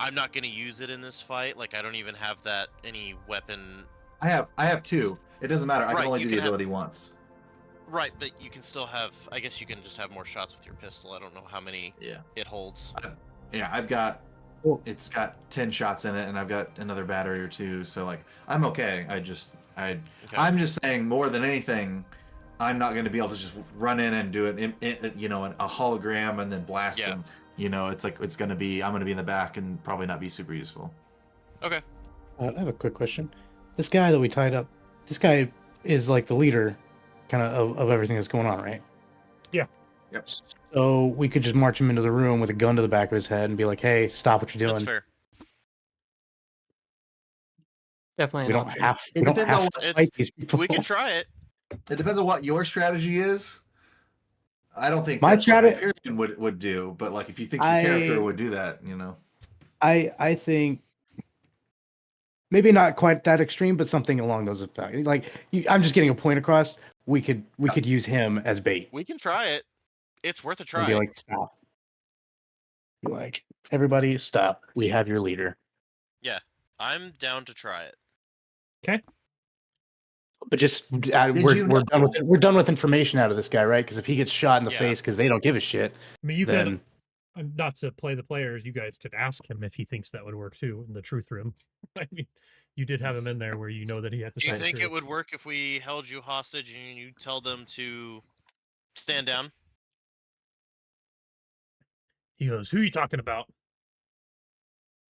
I'm not gonna use it in this fight. Like I don't even have any weapon. I have 2. It doesn't matter. I can only do the ability once. Right, but you can still have. I guess you can just have more shots with your pistol. I don't know how many it holds. I've got. It's got 10 shots in it, and I've got another battery or 2. So like, I'm okay. I'm just saying, more than anything, I'm not going to be able to just run in and do it. A hologram and then blast him. It's like I'm going to be in the back and probably not be super useful. Okay. I have a quick question. This guy that we tied up, this guy is like the leader, kind of everything that's going on, right? Yeah. Yep. So we could just march him into the room with a gun to the back of his head and be like, "Hey, stop what you're doing." That's fair. Definitely. We don't have to fight these people. We can try it. It depends on what your strategy is. I don't think my strategy what Hyperion would do, but like if you think your character would do that, I think maybe not quite that extreme, but something along those lines. Like I'm just getting a point across. We could use him as bait. We can try it. It's worth a try. And be like, stop. Be like, everybody, stop. We have your leader. Yeah, I'm down to try it. Okay. But just we're done with information out of this guy, right? Because if he gets shot in the face because they don't give a shit. I mean, you could, not to play the players, you guys could ask him if he thinks that would work too in the truth room. I mean, you did have him in there where you know that he had to. Do you think it would work if we held you hostage and you tell them to stand down? He goes, "Who are you talking about?"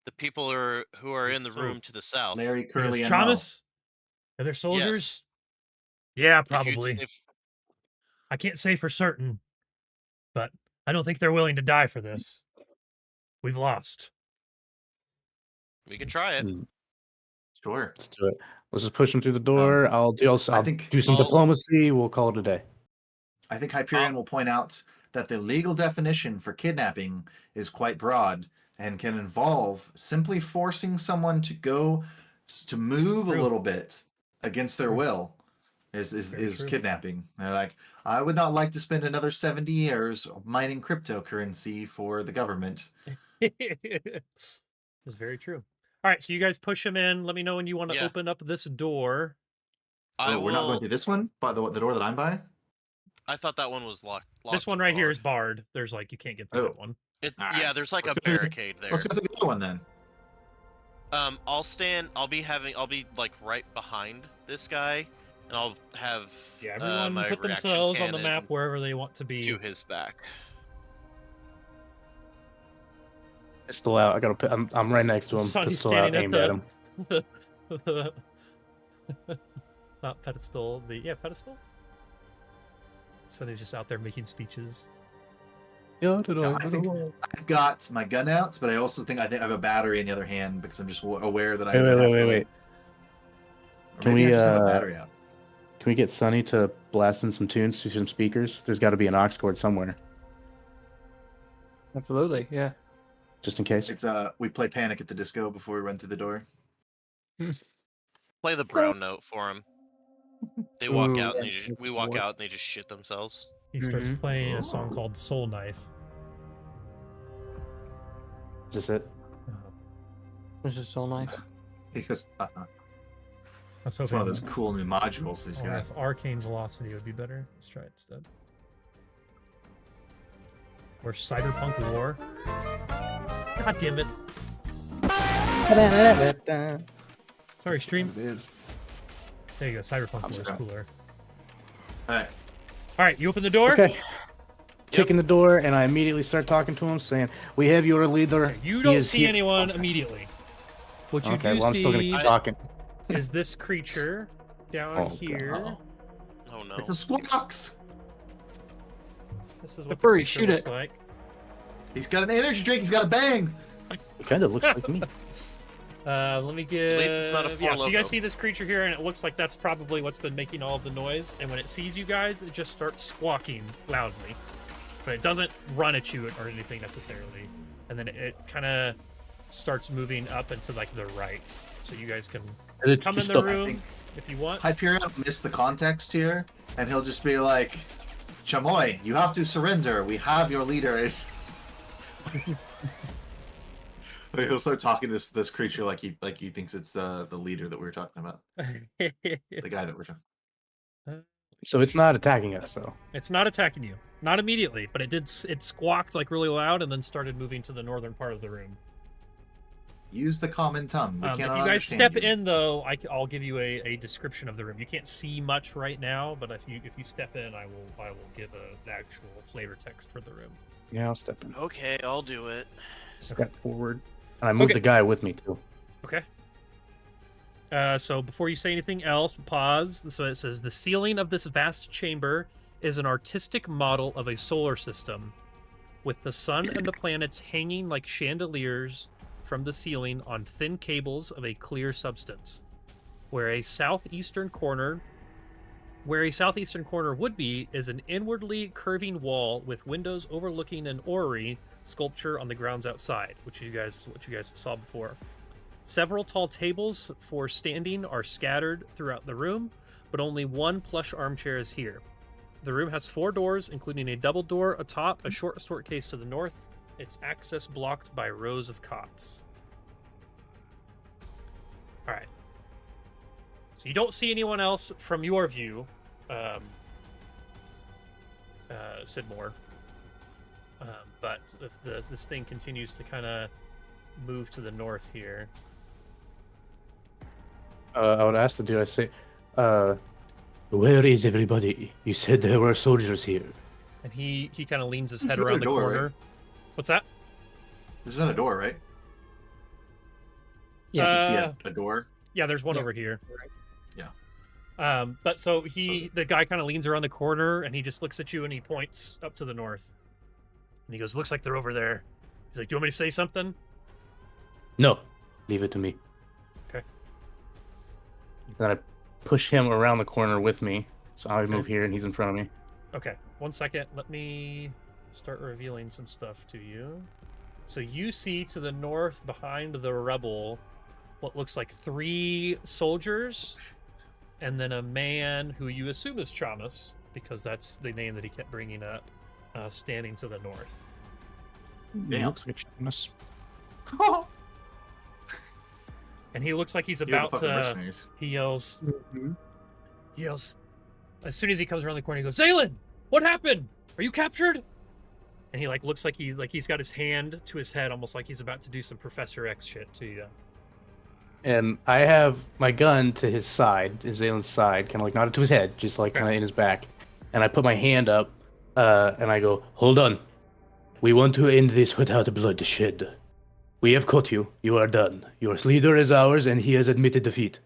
The people who are in the room to the south. Larry, Curly, and Thomas. Are there soldiers? Yes. Yeah, probably. If I can't say for certain, but I don't think they're willing to die for this. We've lost. We can try it. Sure. Let's do it. Let's just push him through the door. I'll do some diplomacy. We'll call it a day. I think Hyperion will point out that the legal definition for kidnapping is quite broad and can involve simply forcing someone to move a little bit against their will is kidnapping. They're like, I would not like to spend another 70 years mining cryptocurrency for the government. That's very true. All right, so you guys push him in. Let me know when you want to open up this door. We're not going through this one, by the door that I'm by? I thought that one was locked. This one right here is barred. There's you can't get through that one. Yeah, there's like a barricade there. Let's go through the other one then. I'll be like right behind this guy, and I'll have everyone put themselves on the map wherever they want to be. To his back. Pistol out. I'm right next to him. Sonny's pistol out, aimed at him. Not pedestal. Pedestal. Sonny's just out there making speeches. I think I've got my gun out, but I think I have a battery in the other hand because I'm just aware that Wait. Can we have a battery out? Can we get Sonny to blast in some tunes to some speakers? There's got to be an aux cord somewhere. Absolutely, yeah. Just in case. It's we play Panic at the Disco before we run through the door. Play the brown note for him. They walk out and we walk out and they just shit themselves. He starts playing a song called Soul Knife. Is this it? This is Soul Knife. Because it's one of those cool new modules he's got. If Arcane Velocity would be better. Let's try it instead. Or Cyberpunk War. God damn it. Sorry, stream. It is. There you go. Cyberpunk War is cooler. Alright, you open the door? Okay. Kicking the door, and I immediately start talking to him, saying, "We have your leader." Okay, you don't see anyone immediately. What you do I'm still gonna keep talking. Is this creature down here? God. Oh no! It's a Squawks. This is what the furry shoot looks it. Like. He's got an energy drink. He's got a bang. It kind of looks like me. Let me get. So you guys logo. see this creature here, and it looks like that's probably what's been making all of the noise. And when it sees you guys, it just starts squawking loudly, but it doesn't run at you or anything necessarily. And then it kind of starts moving up and to like the right, so you guys can It's come in just the a- room if you want. Hyperion missed the context here, and he'll just be like, Chamoy, you have to surrender. We have your leader. He'll start talking to this creature like he thinks it's the leader that we were talking about. The guy that we're talking. So it's not attacking us, though. It's not attacking you. Not immediately, but it squawked like really loud and then started moving to the northern part of the room. Use the common tongue. We If cannot you guys understand step you. in, though, I'll give you a description of the room. You can't see much right now, but if you step in, I will give the actual flavor text for the room. Yeah, I'll step in. Okay, I'll do it. Step forward. And I moved the guy with me, too. Okay. So before you say anything else, pause. So it says, the ceiling of this vast chamber is an artistic model of a solar system, with the sun and the planets hanging like chandeliers from the ceiling on thin cables of a clear substance. Where a southeastern corner would be is an inwardly curving wall with windows overlooking an orrery sculpture on the grounds outside, which you guys saw before. Several tall tables for standing are scattered throughout the room, but only one plush armchair is here. The room has 4 doors, including a double door atop a short case to the north. Its access blocked by rows of cots. All right. So you don't see anyone else from your view, Sidmore. But if this thing continues to kind of move to the north here. I would ask the dude, I say, where is everybody? You said there were soldiers here. And he kind of leans his head There's around the another door, corner. right? What's that? There's another door, right? Yeah. I can see a door. Yeah, there's one Yeah. over here. Yeah. But so the guy kind of leans around the corner and he just looks at you and he points up to the north. And he goes, looks like they're over there. He's like, do you want me to say something? No, leave it to me. Okay. Then I push him around the corner with me, so I move here and he's in front of me. Okay, 1 second. Let me start revealing some stuff to you. So you see to the north behind the rubble what looks like 3 soldiers and then a man who you assume is Chamas, because that's the name that he kept bringing up, standing to the north. He looks like a Chamas. And he looks like he's about to... He yells... He yells... As soon as he comes around the corner, he goes, Zaylin! What happened? Are you captured? And he looks like he's got his hand to his head, almost like he's about to do some Professor X shit to you. And I have my gun to his side, Zaylen's side, kind of like not to his head, just like kind of in his back. And I put my hand up, and I go, hold on. We want to end this without bloodshed. We have caught you. You are done. Your leader is ours, and he has admitted defeat.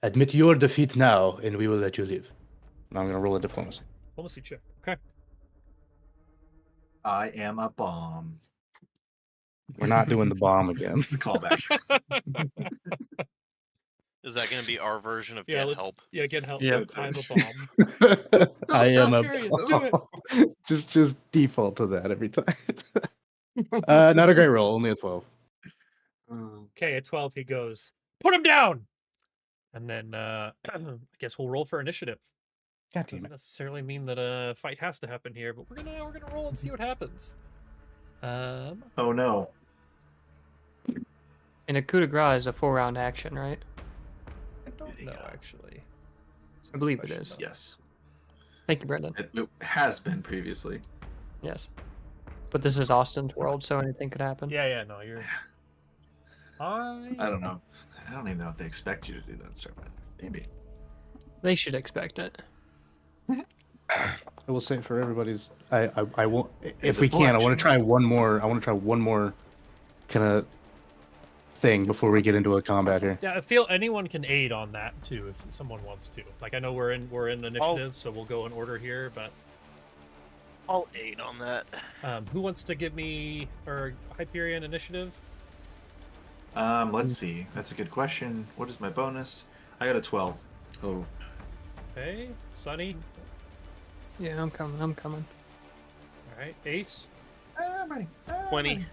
Admit your defeat now, and we will let you live. And I'm going to roll a diplomacy. Diplomacy check. Okay. I am a bomb. We're not doing the bomb again. It's a callback. Is that going to be our version of get help? Yeah, get help. Yeah. I'm a bomb. I am a period. bomb. Just default to that every time. Not a great roll, only a 12. Okay, at 12 he goes, put him down! And then I guess we'll roll for initiative. God damn Doesn't it. necessarily mean that a fight has to happen here, but we're gonna roll and see what happens. Oh no. And a coup de grace is a 4-round action, right? I don't know actually. I believe it is. Yes. Thank you, Brendan. It has been previously. Yes. But this is Austin's world, so anything could happen. Yeah, no, you're... I don't know. I don't even know if they expect you to do that, sir, but maybe. They should expect it. I will say for everybody's. I won't. It's If a we full can, I want action. to try one more. I want to try one more kind of thing before we get into a combat here. Yeah, I feel anyone can aid on that too if someone wants to. Like I know we're in initiative, so we'll go in order here, but I'll aid on that. who wants to give me or Hyperion initiative? Let's see. That's a good question. What is my bonus? I got a 12. Oh. Okay, Sonny. Yeah, I'm coming. All right, Ace. I'm ready. 20.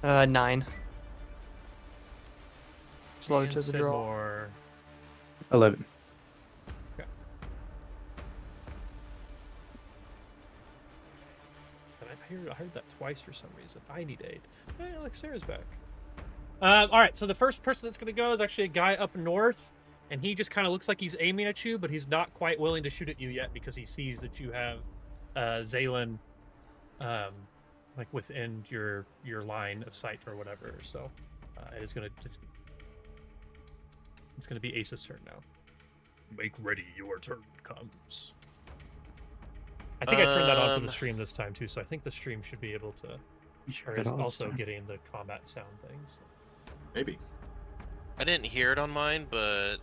9. Slow and to the draw. Sidmore. 11. Okay. I heard that twice for some reason. I need aid. Hey, Alex, Sarah's back. All right, so the first person that's going to go is actually a guy up north, and he just kind of looks like he's aiming at you, but he's not quite willing to shoot at you yet because he sees that you have Zaylin like within your line of sight or whatever. So it's gonna be Ace's turn now. Make ready, your turn comes. I think I turned that on for the stream this time too, so I think the stream should be able to, or is also getting the combat sound things. Maybe. I didn't hear it on mine, but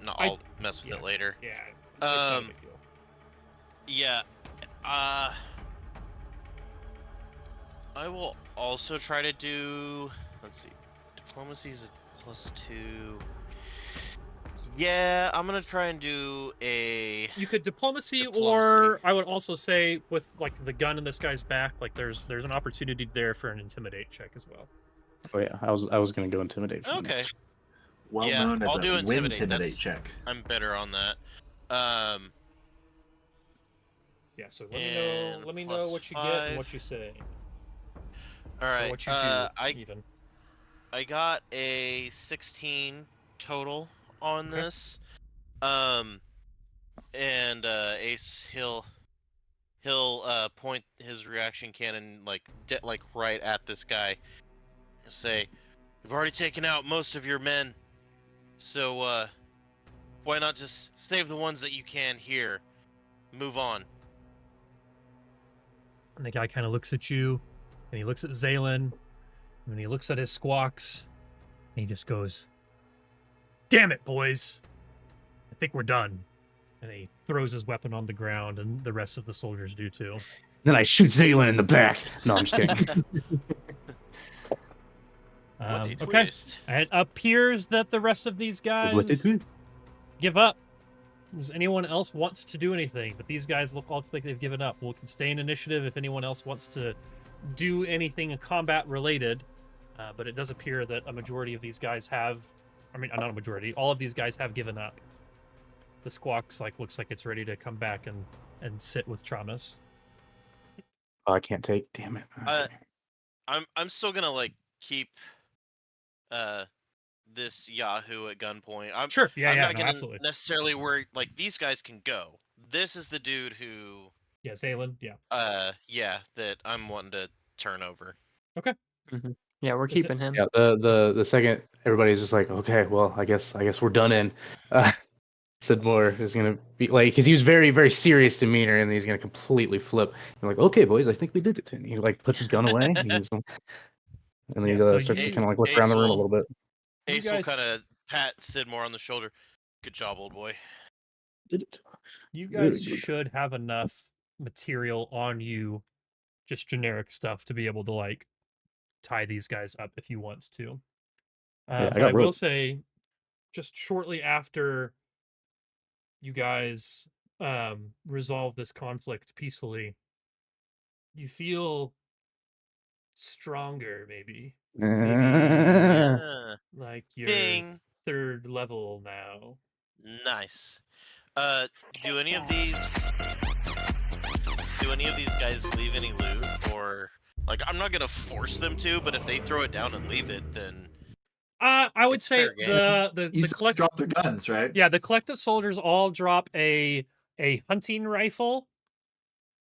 I'll mess with it later. Yeah, it's not a big deal. Yeah. I will also try to do. Let's see. Diplomacy is a +2. Yeah, I'm gonna try and do a. You could diplomacy, or I would also say with like the gun in this guy's back, like there's an opportunity there for an intimidate check as well. Oh yeah, I was gonna go intimidate. Okay. Well known as a intimidate check. I'm better on that. Yeah, so let me know what you get and what you say. All right. Or what you do, even. I got a 16 total on this. And Ace he'll point his reaction cannon like right at this guy. He'll say, "We've already taken out most of your men, so why not just save the ones that you can here? Move on." And the guy kind of looks at you, and he looks at Zaylin, and he looks at his squawks, and he just goes, "Damn it, boys. I think we're done." And he throws his weapon on the ground, and the rest of the soldiers do too. Then I shoot Zaylin in the back. No, I'm just kidding. Okay. It appears that the rest of these guys give up. Does anyone else want to do anything? But these guys look like they've given up. We can stay in initiative if anyone else wants to do anything combat related. But it does appear that a majority of these guys have, I mean, not a majority, all of these guys have given up. The squawks looks like it's ready to come back and sit with Tramas. Oh, I can't take. Damn it. Okay. I'm still gonna keep this Yahoo at gunpoint. I'm not gonna absolutely necessarily worry. These guys can go. This is the dude who. Yeah, Zaylin. Yeah. That I'm wanting to turn over. Okay. Mm-hmm. Yeah, we're keeping him. Yeah, the second everybody's just like, okay, well, I guess we're done in. Sidmore is gonna be because he was very, very serious demeanor, and he's gonna completely flip. And okay, boys, I think we did it. And he puts his gun away, and then he starts to kind of look around the room a little bit. Ace will kind of pat Sidmore on the shoulder. Good job, old boy. Did it. You guys should have enough material on you, just generic stuff, to be able to tie these guys up if you want to. But I will say, just shortly after you guys resolve this conflict peacefully, you feel stronger, maybe like you're third level now. Nice. Do any of these guys leave any loot, or I'm not gonna force them to, but if they throw it down and leave it, then I would say the collective drop their guns, right? Yeah, the collective soldiers all drop a hunting rifle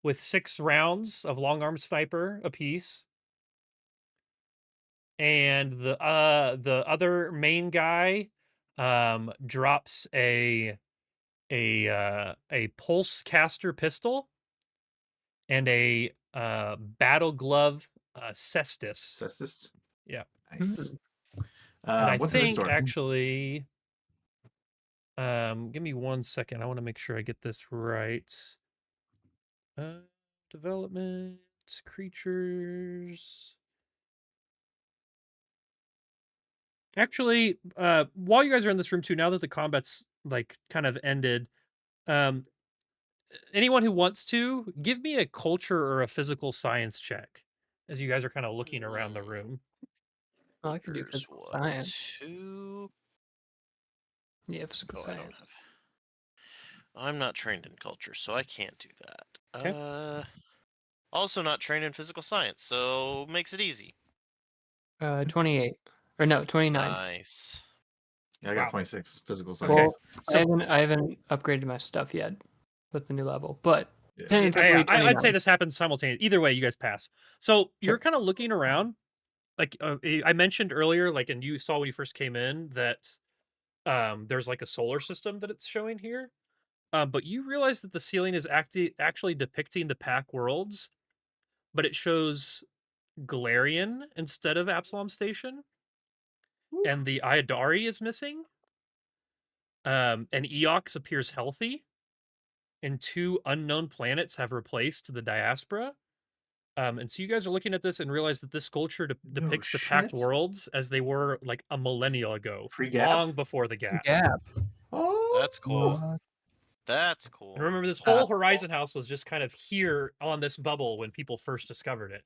with 6 rounds of long arm sniper apiece. And the other main guy drops a pulse caster pistol and a battle glove cestus. Cestus? Yeah. Nice. And I what's think in the store? actually give me 1 second. I want to make sure I get this right. Development creatures. Actually, while you guys are in this room too, now that the combat's kind of ended, anyone who wants to give me a culture or a physical science check as you guys are kind of looking around the room. Oh, I could do physical science. 2 Yeah, physical science. I'm not trained in culture, so I can't do that. Okay. Also not trained in physical science, so makes it easy. 28. Or no, 29. Nice. Yeah, I got 26 physical science. Well, So, I haven't upgraded my stuff yet with the new level, but I'd say this happens simultaneously. Either way, you guys pass. So you're kind of looking around. Like I mentioned earlier, like, and you saw when you first came in that there's like a solar system that it's showing here. But you realize that the ceiling is actually depicting the pack worlds, but it shows Galarian instead of Absalom Station. And the Iodari is missing. And Eox appears healthy. And 2 unknown planets have replaced the diaspora. And so you guys are looking at this and realize that this sculpture depicts the packed worlds as they were like a millennia ago, long before the gap. Oh, that's cool. That's cool. And remember, this whole Horizon House was just kind of here on this bubble when people first discovered it.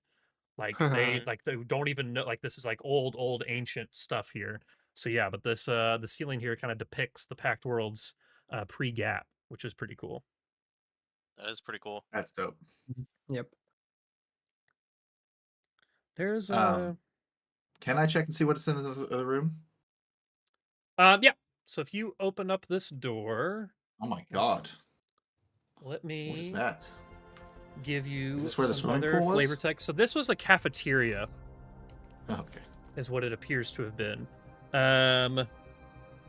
Like they don't even know. Like this is like old ancient stuff here. So yeah, but this the ceiling here kind of depicts the packed worlds pre-gap, which is pretty cool. That is pretty cool. That's dope. Yep. There's Can I check and see what's in the other room? Yeah. So if you open up this door. Oh my god. Let me. What is that? Give you is this where the some swimming other pool was? flavor text. So this was a cafeteria. Okay. Is what it appears to have been.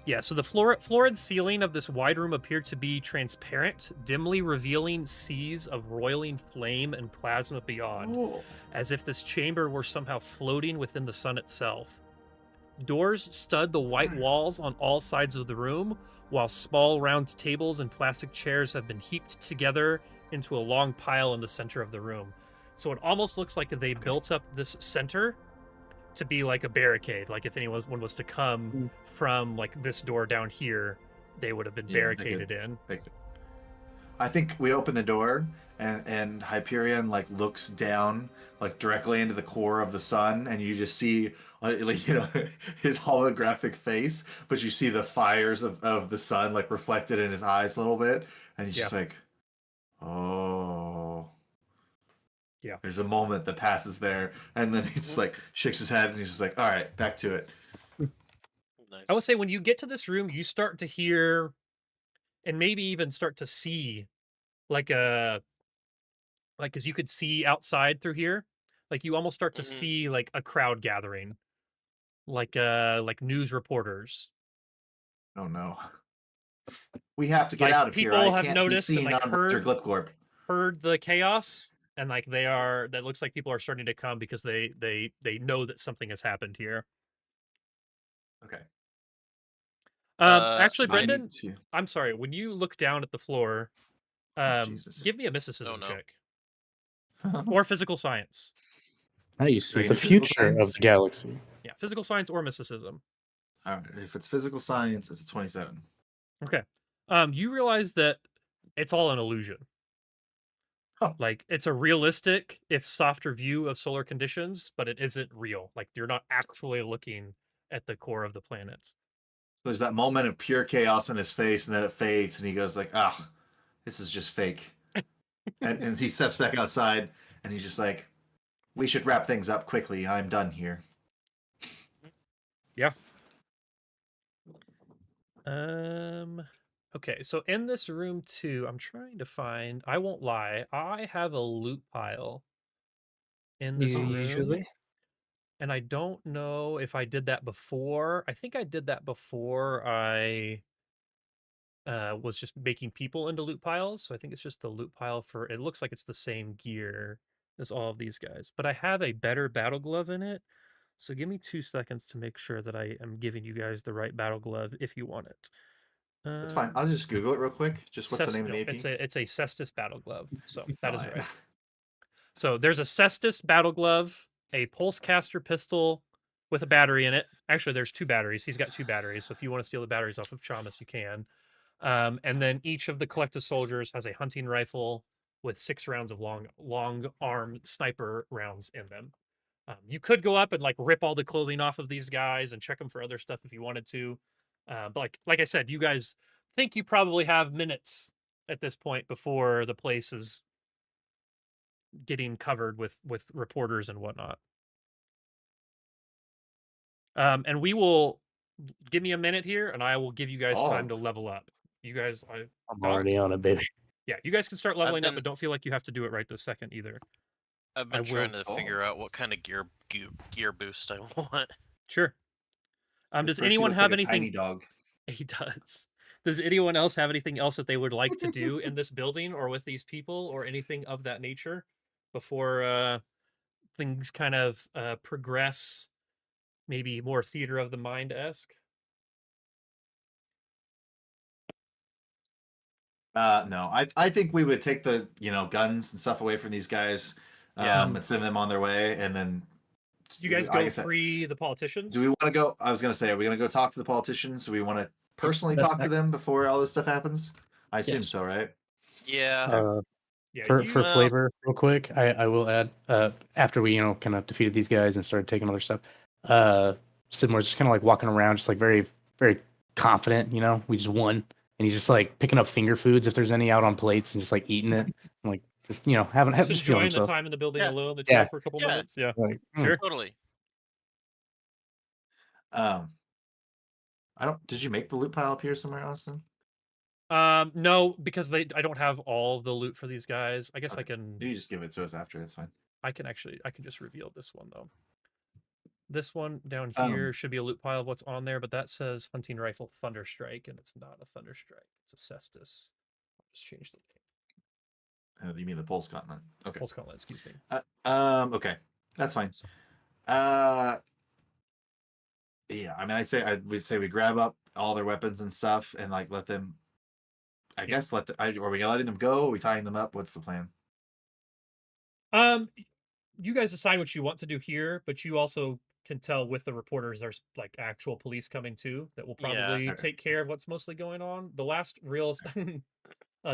Yeah, so the florid ceiling of this wide room appeared to be transparent, dimly revealing seas of roiling flame and plasma beyond, as if this chamber were somehow floating within the sun itself. Doors stud the white walls on all sides of the room, while small round tables and plastic chairs have been heaped together into a long pile in the center of the room. So it almost looks like they built up this center to be like a barricade. Like if anyone was to come from like this door down here, they would have been barricaded in. I think we open the door and Hyperion like looks down like directly into the core of the sun, and you just see like you know his holographic face, but you see the fires of the sun like reflected in his eyes a little bit, and he's just like, oh. Yeah. There's a moment that passes there, and then he's just like shakes his head, and he's just like, all right, back to it. Nice. I would say when you get to this room, you start to hear, and maybe even start to see, because you could see outside through here, like you almost start to see like a crowd gathering, like news reporters. Oh no. We have to get out of here. People have noticed and like heard the chaos. And like that looks like people are starting to come because they know that something has happened here. Okay. Actually, Brendan, I'm sorry. When you look down at the floor, give me a mysticism check or physical science. How you see the future of the galaxy? Yeah, physical science or mysticism. All right. If it's physical science, it's a 27. Okay. You realize that it's all an illusion. Like it's a realistic, if softer view of solar conditions, but it isn't real. Like you're not actually looking at the core of the planets. So there's that moment of pure chaos on his face, and then it fades, and he goes like, "Ah, this is just fake." and he steps back outside, and he's just like, "We should wrap things up quickly. I'm done here." Yeah. Okay, so in this room too, I'm trying to find. I won't lie. I have a loot pile in this room. Usually. And I don't know if I did that before. I think I did that before I was just making people into loot piles. So I think it's just the loot pile for. It looks like it's the same gear as all of these guys, but I have a better battle glove in it. So give me 2 seconds to make sure that I am giving you guys the right battle glove if you want it. That's fine. I'll just Google it real quick. Just what's the name of the AP? It's a Cestus battle glove. So that is right. So there's a Cestus battle glove, a pulse caster pistol with a battery in it. Actually, there's 2 batteries. He's got 2 batteries. So if you want to steal the batteries off of Chamas, you can. And then each of the collective soldiers has a hunting rifle with 6 rounds of long arm sniper rounds in them. You could go up and like rip all the clothing off of these guys and check them for other stuff if you wanted to. But like I said, you guys think you probably have minutes at this point before the place is getting covered with reporters and whatnot. And we will give me a minute here, and I will give you guys time to level up. You guys, I'm already on it, baby. Yeah, you guys can start leveling up, but don't feel like you have to do it right this second either. I've been trying to figure out what kind of gear boost I want. Sure. Does anyone have anything? Tiny dog. He does. Does anyone else have anything else that they would like to do in this building or with these people or anything of that nature before things kind of progress? Maybe more theater of the mind-esque? No, I think we would take the guns and stuff away from these guys, and send them on their way, and then you guys go free the politicians. Do we want to go? I was gonna say, are we gonna go talk to the politicians? Do we want to personally talk to them before all this stuff happens? I assume so, right? Yeah. For flavor, real quick, I will add, after we kind of defeated these guys and started taking other stuff, Sidmore's just kind of like walking around, just like very, very confident. We just won, and he's just like picking up finger foods if there's any out on plates and just like eating it, and, like just having just enjoying the time in the building alone. The for a couple minutes. Yeah, like, sure, totally. Did you make the loot pile up here somewhere, Austin? No, because I don't have all the loot for these guys. I guess I can. You just give it to us after. It's fine. I can just reveal this one though. This one down here should be a loot pile of what's on there, but that says hunting rifle Thunderstrike, and it's not a Thunderstrike. It's a Cestus. I'll just change the name. Oh, you mean the Pulse Gauntlet? Okay. Pulse Gauntlet, excuse me. Okay, that's fine. Yeah, I mean, I would say we grab up all their weapons and stuff, and like let them. I guess are we letting them go? Are we tying them up? What's the plan? You guys decide what you want to do here, but you also can tell with the reporters there's like actual police coming too that will probably take care of what's mostly going on. The last real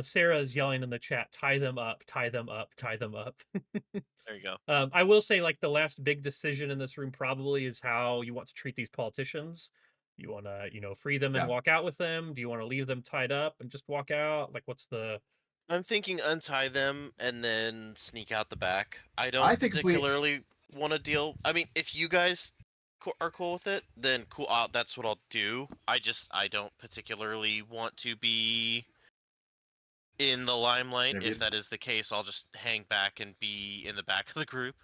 Sarah is yelling in the chat, tie them up, tie them up, tie them up. There you go. I will say, like, the last big decision in this room probably is how you want to treat these politicians. You want to, free them and walk out with them? Do you want to leave them tied up and just walk out? Like, what's the... I'm thinking untie them and then sneak out the back. I don't particularly want to deal... I mean, if you guys are cool with it, then cool. That's what I'll do. I don't particularly want to be in the limelight. If that is the case, I'll just hang back and be in the back of the group.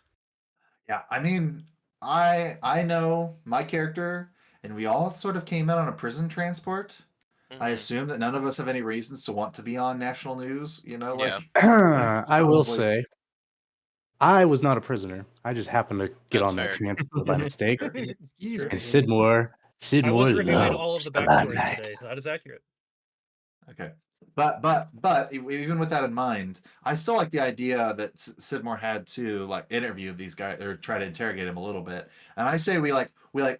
Yeah, I mean, I know my character, and we all sort of came in on a prison transport. Mm-hmm. I assume that none of us have any reasons to want to be on national news. I will say, I was not a prisoner. I just happened to get on that transport by mistake. And Sidmore I was reviewing all of the backstories today. That is accurate. Okay. But even with that in mind, I still like the idea that Sidmore had to like interview these guys or try to interrogate him a little bit. And I say we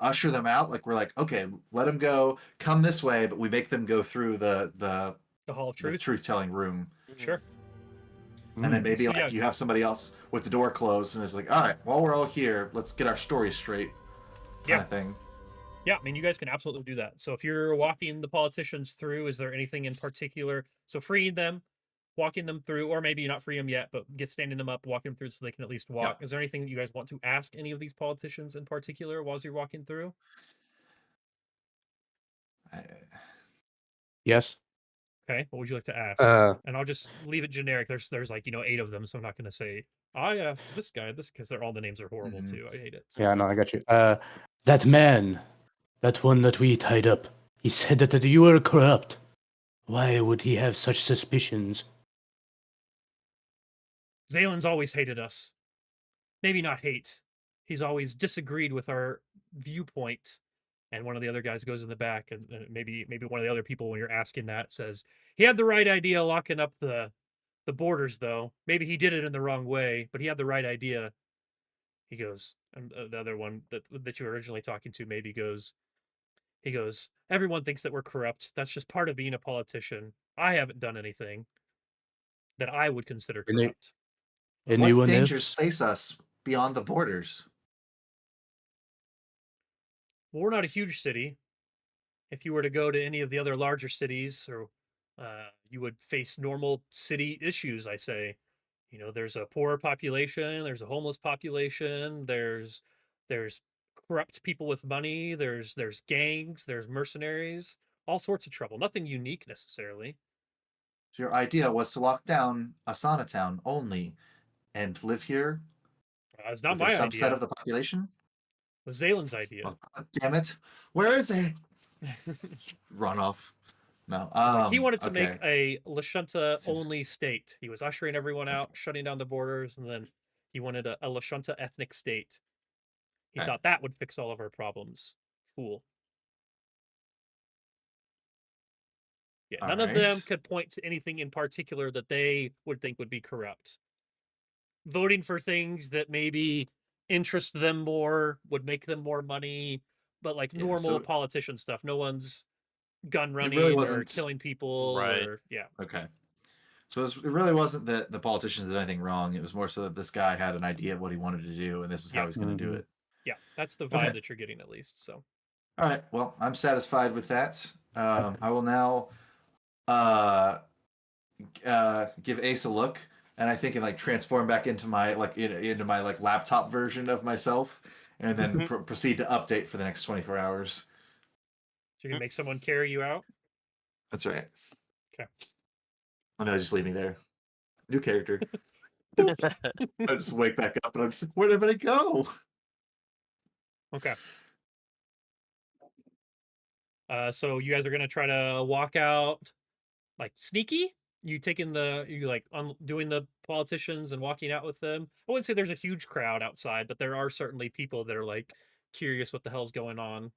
usher them out. Like we're like, okay, let them go, come this way, but we make them go through the Hall of Truth, the truth-telling room. Sure. And then maybe you have somebody else with the door closed and it's like, all right, while we're all here, let's get our story straight. Kind of thing. Yeah, I mean, you guys can absolutely do that. So if you're walking the politicians through, is there anything in particular? So freeing them, walking them through, or maybe not free them yet, but standing them up, walking them through so they can at least walk. Yeah. Is there anything that you guys want to ask any of these politicians in particular while you're walking through? Yes. Okay, what would you like to ask? And I'll just leave it generic. There's like 8 of them, so I'm not going to say I asked this guy this because all the names are horrible too. I hate it. So. Yeah, no, I got you. That man. That one that we tied up, he said that you were corrupt. Why would he have such suspicions? Zalen's always hated us. Maybe not hate. He's always disagreed with our viewpoint. And one of the other guys goes in the back, and maybe one of the other people, when you're asking that, says, he had the right idea locking up the borders, though. Maybe he did it in the wrong way, but he had the right idea. He goes, and the other one that you were originally talking to maybe goes, he goes, everyone thinks that we're corrupt. That's just part of being a politician. I haven't done anything that I would consider corrupt. What dangers face us beyond the borders? Well, we're not a huge city. if you were to go to any of the other larger cities, or you would face normal city issues. I say, there's a poor population, there's a homeless population, there's corrupt people with money, there's gangs, there's mercenaries, all sorts of trouble. Nothing unique necessarily. So your idea was to lock down Asana Town only, and live here. It's not my idea. Subset of the population. It was Zalen's idea. Oh, damn it! Where is he? Run off. No. He wanted to make a Lashunta only state. He was ushering everyone out, shutting down the borders, and then he wanted a Lashunta ethnic state. He thought that would fix all of our problems. Cool. Yeah, none of them could point to anything in particular that they would think would be corrupt. Voting for things that maybe interest them more, would make them more money, but like normal politician stuff. No one's gun running or killing people. Right. Okay. So it really wasn't that the politicians did anything wrong. It was more so that this guy had an idea of what he wanted to do, and this is how he's going to do it. Yeah, that's the vibe that you're getting, at least. So. All right. Well, I'm satisfied with that. I will now give Ace a look, and I think and like transform back into my into my laptop version of myself, and then proceed to update for the next 24 hours. So you can make someone carry you out? That's right. Okay. And they'll just leave me there. New character. I just wake back up and I'm just like, where did I go? Okay. So you guys are gonna try to walk out like sneaky? You taking doing the politicians and walking out with them? I wouldn't say there's a huge crowd outside, but there are certainly people that are like curious what the hell's going on.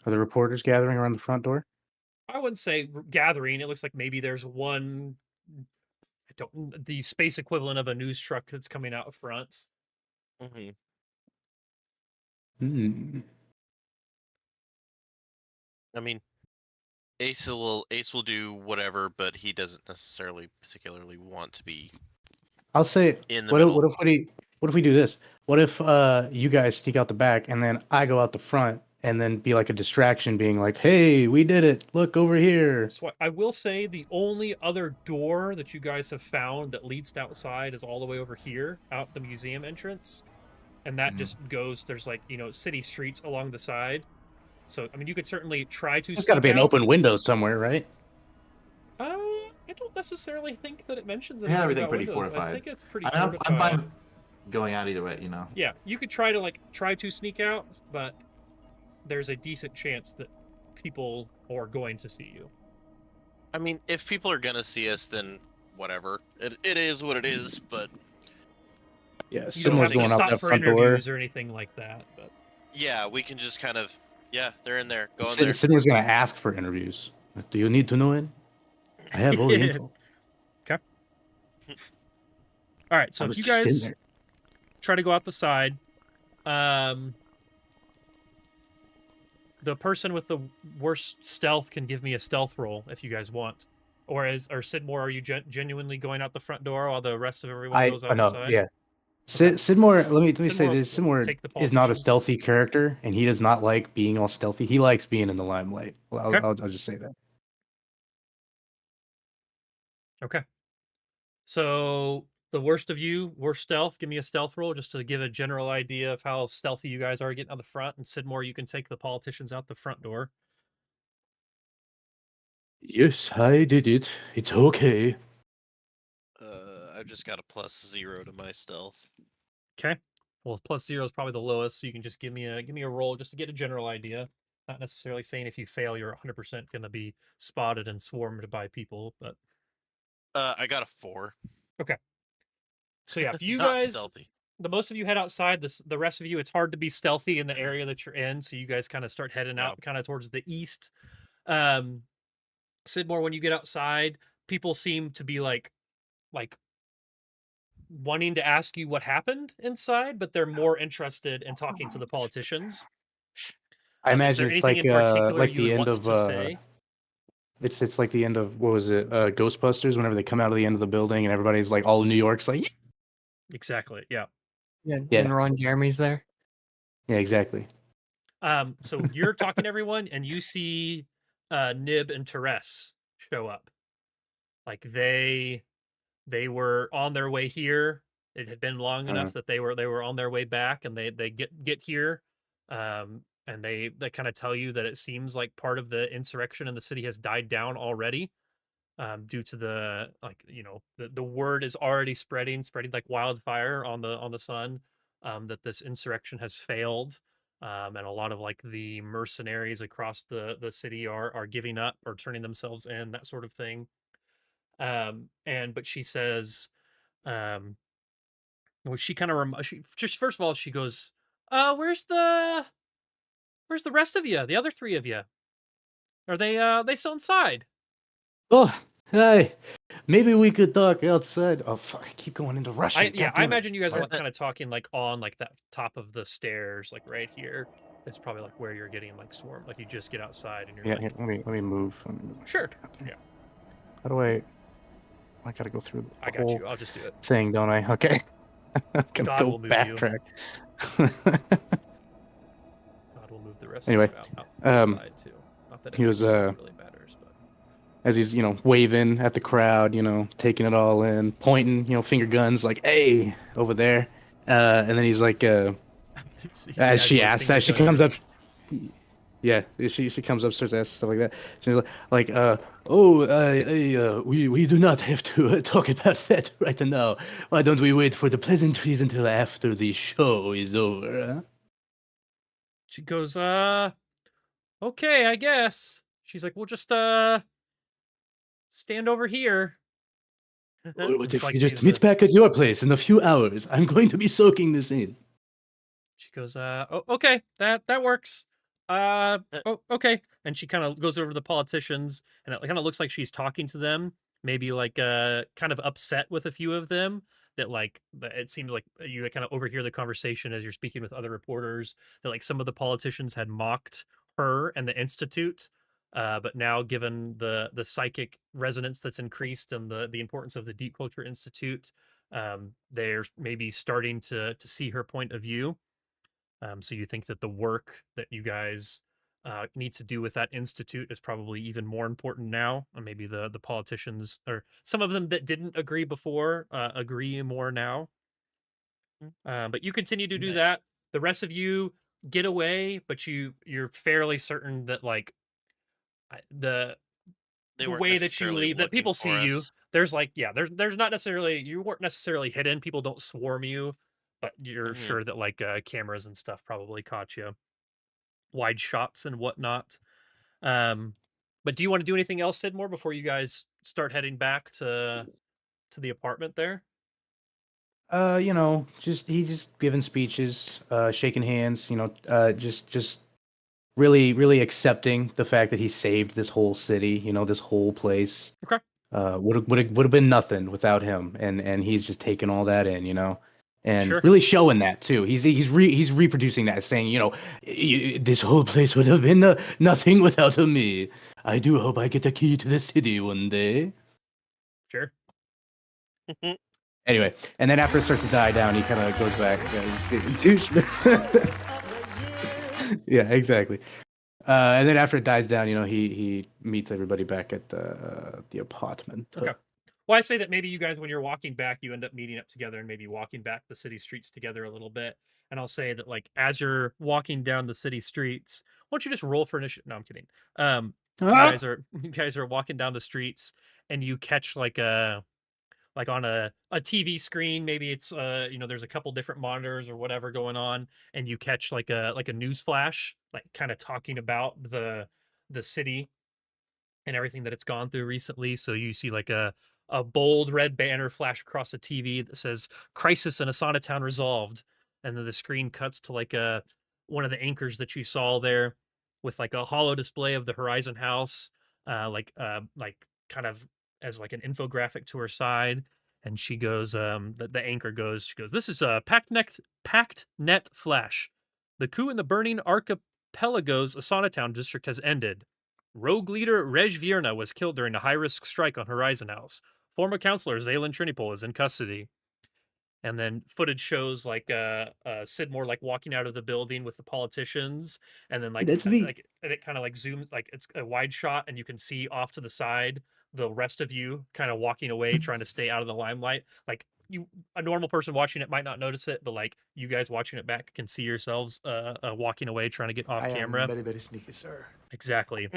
Are the reporters gathering around the front door? I wouldn't say gathering. It looks like maybe there's one, the space equivalent of a news truck that's coming out front. I mean, Ace will do whatever, but he doesn't necessarily particularly want to be. I'll say, what if we do this? What if you guys sneak out the back and then I go out the front and then be like a distraction, being like, "Hey, we did it! Look over here." So I will say the only other door that you guys have found that leads to outside is all the way over here, out the museum entrance, and that just goes. There's city streets along the side. So I mean, you could certainly try to. There's got to be an open window somewhere, right? I don't necessarily think that it mentions. They had everything pretty fortified. I think it's pretty fortified. I'm fine with going out either way, Yeah, you could try to sneak out, but there's a decent chance that people are going to see you. I mean, if people are gonna see us, then whatever. It is what it is, but yeah, you don't have to stop for interviews or anything like that. But yeah, we can just kind of they're in there. Go in there. Sidney's gonna ask for interviews. Do you need to know it? I have all the info. Okay. All right, so if you guys try to go out the side, the person with the worst stealth can give me a stealth roll if you guys want. Or Sidmore, are you genuinely going out the front door while the rest of everyone goes out the side? Yeah. Sidmore, let me say this. Sidmore is not a stealthy character, and he does not like being all stealthy. He likes being in the limelight. Well, I'll just say that. Okay. So the worst stealth, give me a stealth roll just to give a general idea of how stealthy you guys are getting out the front. And Sidmore, you can take the politicians out the front door. Yes, I did it. It's okay. I've just got a +0 to my stealth. Okay. Well, +0 is probably the lowest, so you can just give me a roll just to get a general idea. Not necessarily saying if you fail, you're 100% going to be spotted and swarmed by people, but. I got a 4. Okay. So yeah, if you guys, the most of you head outside, the rest of you, it's hard to be stealthy in the area that you're in, so you guys kind of start heading out kind of towards the east. Sidmore, when you get outside, people seem to be like wanting to ask you what happened inside, but they're more interested in talking to the politicians. I imagine it's like the end of it's like the end of, what was it, Ghostbusters, whenever they come out of the end of the building and everybody's like, all New York's like, yeah. Exactly, yeah. Yeah, and Ron Jeremy's there. Yeah, exactly. So you're talking to everyone, and you see Nib and Therese show up. Like they were on their way here. It had been long enough that they were on their way back, and they get here, and they kind of tell you that it seems like part of the insurrection in the city has died down already, due to the the word is already spreading like wildfire on the sun, that this insurrection has failed, and a lot of like the mercenaries across the city are giving up or turning themselves in, that sort of thing. But she says, um, well, she kind of she just first of all she goes, where's the rest of you? The other three of you, are they still inside? Oh, hey, maybe we could talk outside. Oh, fuck, I keep going into Russian. I imagine you guys are like kind of talking like on like that top of the stairs, like right here. It's probably like where you're getting like swarmed. Like you just get outside and you're here, let me move. Sure. Yeah. How do I gotta go through the got you. I'll just do it. Thing, don't I? Okay. I'm gonna God go will move backtrack. God will move the rest anyway, of out the side too. Not that he was really matters, but as he's waving at the crowd, taking it all in, pointing, finger guns like, hey, over there. And then he's like, as she asks, as she comes up, yeah, she comes upstairs, asks stuff like that. She's like, we do not have to talk about that right now. Why don't we wait for the pleasantries until after the show is over? Huh? She goes, okay, I guess. She's like, we'll just stand over here. What if you just meet back at your place in a few hours? I'm going to be soaking this in. She goes, oh, okay, that works. Okay. And she kind of goes over to the politicians, and it kind of looks like she's talking to them, maybe like kind of upset with a few of them, that like it seems like you kind of overhear the conversation as you're speaking with other reporters, that like some of the politicians had mocked her and the institute, but now given the psychic resonance that's increased and the importance of the Deep Culture Institute, they're maybe starting to see her point of view. So you think that the work that you guys need to do with that institute is probably even more important now, and maybe the politicians, or some of them that didn't agree before, agree more now. But you continue to do that. The rest of you get away, but you're fairly certain that like the way that you leave, that people see you. There's like there's not necessarily, you weren't necessarily hidden. People don't swarm you, but you're sure that like cameras and stuff probably caught you, wide shots and whatnot. But do you want to do anything else, Sidmore, before you guys start heading back to the apartment there? He's just giving speeches, shaking hands, just really, really accepting the fact that he saved this whole city, this whole place. Okay. Would have been nothing without him, and he's just taking all that in, and really showing that too. He's reproducing that, saying, this whole place would have been nothing without me. I do hope I get the key to the city one day. Sure. Anyway, and then after it starts to die down, he kind of goes back. Yeah, exactly. And then after it dies down, he meets everybody back at the apartment. Okay. Well, I say that maybe you guys, when you're walking back, you end up meeting up together and maybe walking back the city streets together a little bit. And I'll say that, like, as you're walking down the city streets, why don't you just roll for initiative? No, I'm kidding. You guys are walking down the streets, and you catch like on a TV screen, maybe it's there's a couple different monitors or whatever going on, and you catch like a news flash, like kind of talking about the city and everything that it's gone through recently. So you see like a bold red banner flash across the TV that says "Crisis in Asana Town resolved," and then the screen cuts to like one of the anchors that you saw there, with like a hollow display of the Horizon House, like kind of as like an infographic to her side. And she goes, the anchor goes, she goes, "This is a packed net flash. The coup in the burning archipelago's Asana Town district has ended. Rogue leader Rej Vierna was killed during a high-risk strike on Horizon House. Former counselor Zaylin Trinipol is in custody." and then footage shows like Sidmore like walking out of the building with the politicians, and then and it kind of like zooms, like it's a wide shot, and you can see off to the side the rest of you kind of walking away, trying to stay out of the limelight. Like a normal person watching it might not notice it, but like you guys watching it back can see yourselves walking away, trying to get off camera. I am very, very sneaky, sir. Exactly.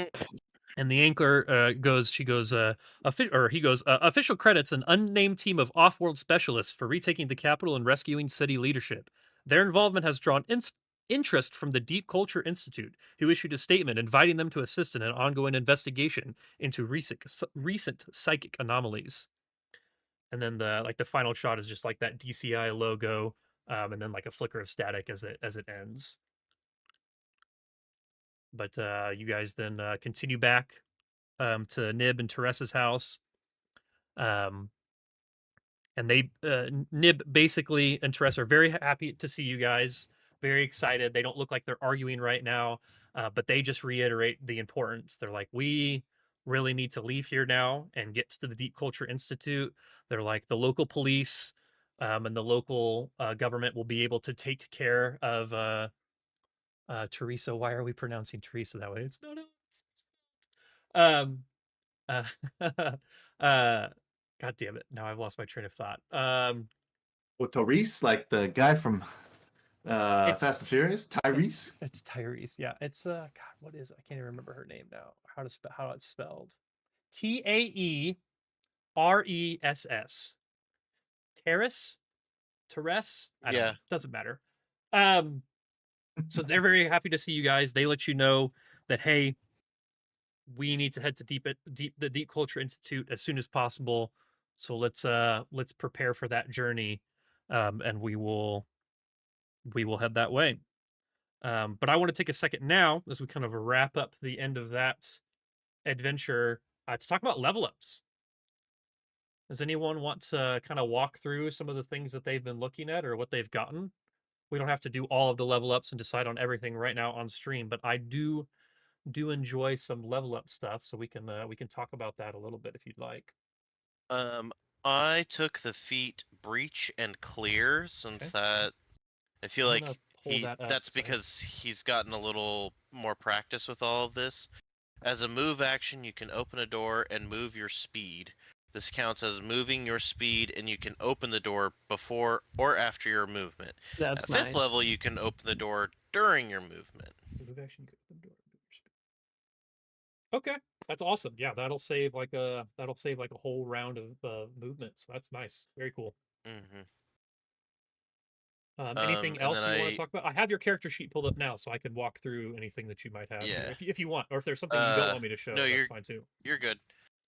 And the anchor he goes, official credits an unnamed team of off-world specialists for retaking the capital and rescuing city leadership. Their involvement has drawn interest from the Deep Culture Institute, who issued a statement inviting them to assist in an ongoing investigation into recent psychic anomalies. And then the final shot is just like that DCI logo, and then like a flicker of static as it ends. But you guys then continue back to Nib and Teresa's house. And they Nib basically and Teresa are very happy to see you guys, very excited. They don't look like they're arguing right now, but they just reiterate the importance. They're like, we really need to leave here now and get to the Deep Culture Institute. They're like, the local police and the local government will be able to take care of Teresa. Why are we pronouncing Teresa that way? It's not God damn it. Now I've lost my train of thought. Tyrese, like the guy from Fast and Furious? Tyrese? It's Tyrese. Yeah. It's God, what is it? I can't even remember her name now. How it's spelled. Taeress. Terrace? I don't know. Doesn't matter. So they're very happy to see you guys. They let you know that, hey, we need to head to the Deep Culture Institute as soon as possible. So let's prepare for that journey, and we will head that way. But I want to take a second now as we kind of wrap up the end of that adventure to talk about level ups. Does anyone want to kind of walk through some of the things that they've been looking at or what they've gotten? We don't have to do all of the level ups and decide on everything right now on stream, but I do enjoy some level up stuff, so we can talk about that a little bit if you'd like. I took the feat Breach and Clear, since that I feel like that's because he's gotten a little more practice with all of this. As a move action, you can open a door and move your speed. This counts as moving your speed, and you can open the door before or after your movement. That's At 5th level, you can open the door during your movement. So move action, you can open the door. Okay, that's awesome. Yeah, that'll save like a whole round of movement. So that's nice. Very cool. Mm-hmm. Anything else you want to talk about? I have your character sheet pulled up now, so I can walk through anything that you might have. Yeah. If you want, or if there's something you don't want me to show, that's fine too. You're good.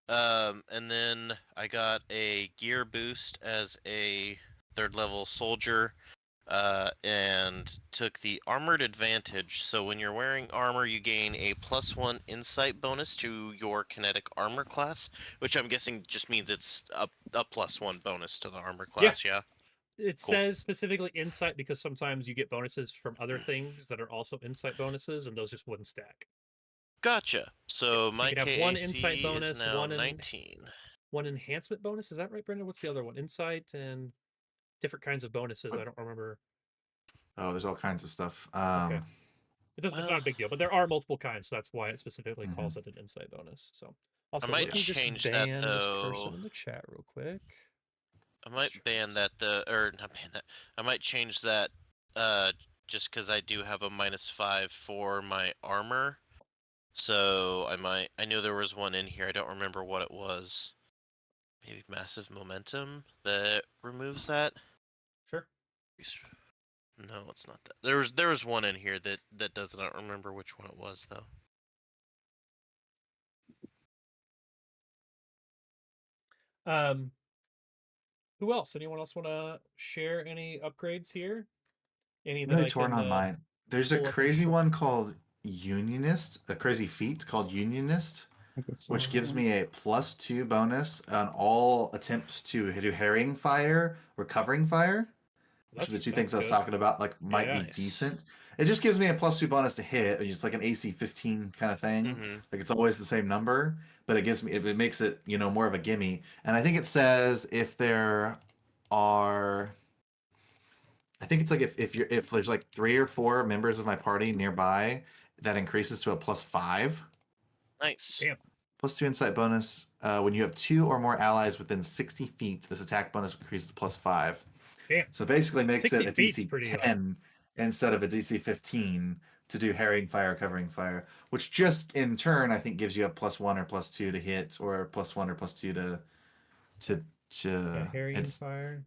And then I got a gear boost as a 3rd level soldier, and took the Armored Advantage. So when you're wearing armor, you gain a +1 insight bonus to your kinetic armor class, which I'm guessing just means it's a +1 bonus to the armor class. Yeah. It says specifically insight because sometimes you get bonuses from other things that are also insight bonuses, and those just wouldn't stack. Gotcha. So my you can have one insight bonus, is now 19. One enhancement bonus. Is that right, Brendan? What's the other one? Insight and different kinds of bonuses. I don't remember. Oh, there's all kinds of stuff. Okay. It's not a big deal, but there are multiple kinds, so that's why it specifically calls it an insight bonus. So also, I might change that though. This person in the chat real quick. I might ban that not ban that. I might change that just because I do have a -5 for my armor. So I knew there was one in here. I don't remember what it was. Maybe massive momentum that removes that. Sure. No, it's not that. There was one in here that does not remember which one it was though. Who else? Anyone else want to share any upgrades here? Any that really torn on mine. There's a crazy one called Unionist, a crazy feat called Unionist, which gives me a +2 bonus on all attempts to do harrying fire or covering fire, which are the two things I was talking about. Like might be decent. It just gives me a +2 bonus to hit. It's like an AC 15 kind of thing. Mm-hmm. Like it's always the same number, but it makes it more of a gimme. And I think it says if there are I think it's like if there's like 3 or 4 members of my party nearby, that increases to a +5. Nice. Damn. +2 insight bonus. When you have 2 or more allies within 60 feet, this attack bonus increases to +5. Damn. So it basically makes it 60 a feet's DC pretty 10 instead of a DC 15 to do harrying fire, covering fire, which just in turn I think gives you a +1 or +2 to hit, or a +1 or +2 to Yeah, harrying it's fire.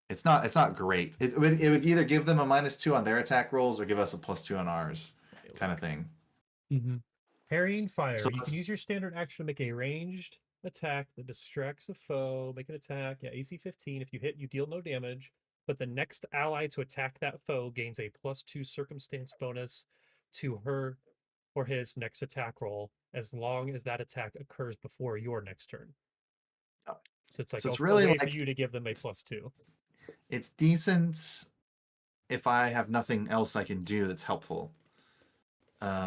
it's not great. It would either give them a -2 on their attack rolls or give us a +2 on ours, kind of thing. Mm-hmm. Harrying fire. So You can use your standard action to make a ranged attack that distracts a foe. Make an attack. Yeah, AC 15. If you hit, you deal no damage. But the next ally to attack that foe gains a +2 circumstance bonus to her or his next attack roll, as long as that attack occurs before your next turn. Oh. So it's like So it's a really way for like, you to give them a +2. it's decent if I have nothing else I can do that's helpful.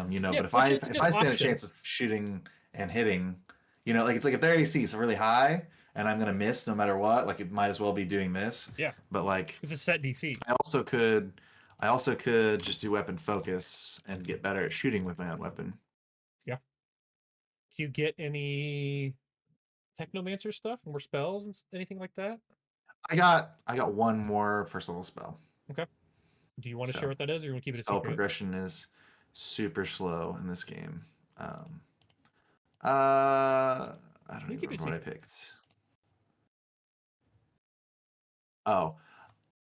You know, Yeah, but if which I it's a if good I stand a option. chance of shooting and hitting, you know, like it's like if their AC is really high and I'm gonna miss no matter what, like it might as well be doing this. Yeah. But like Because it's set DC. I also could just do weapon focus and get better at shooting with my own weapon. Yeah. Do you get any Technomancer stuff, more spells and anything like that? I got one more first level spell. Okay. Do you want to share what that is, or you want to keep it a Spell secret? progression is super slow in this game. I don't even remember what I picked. Oh,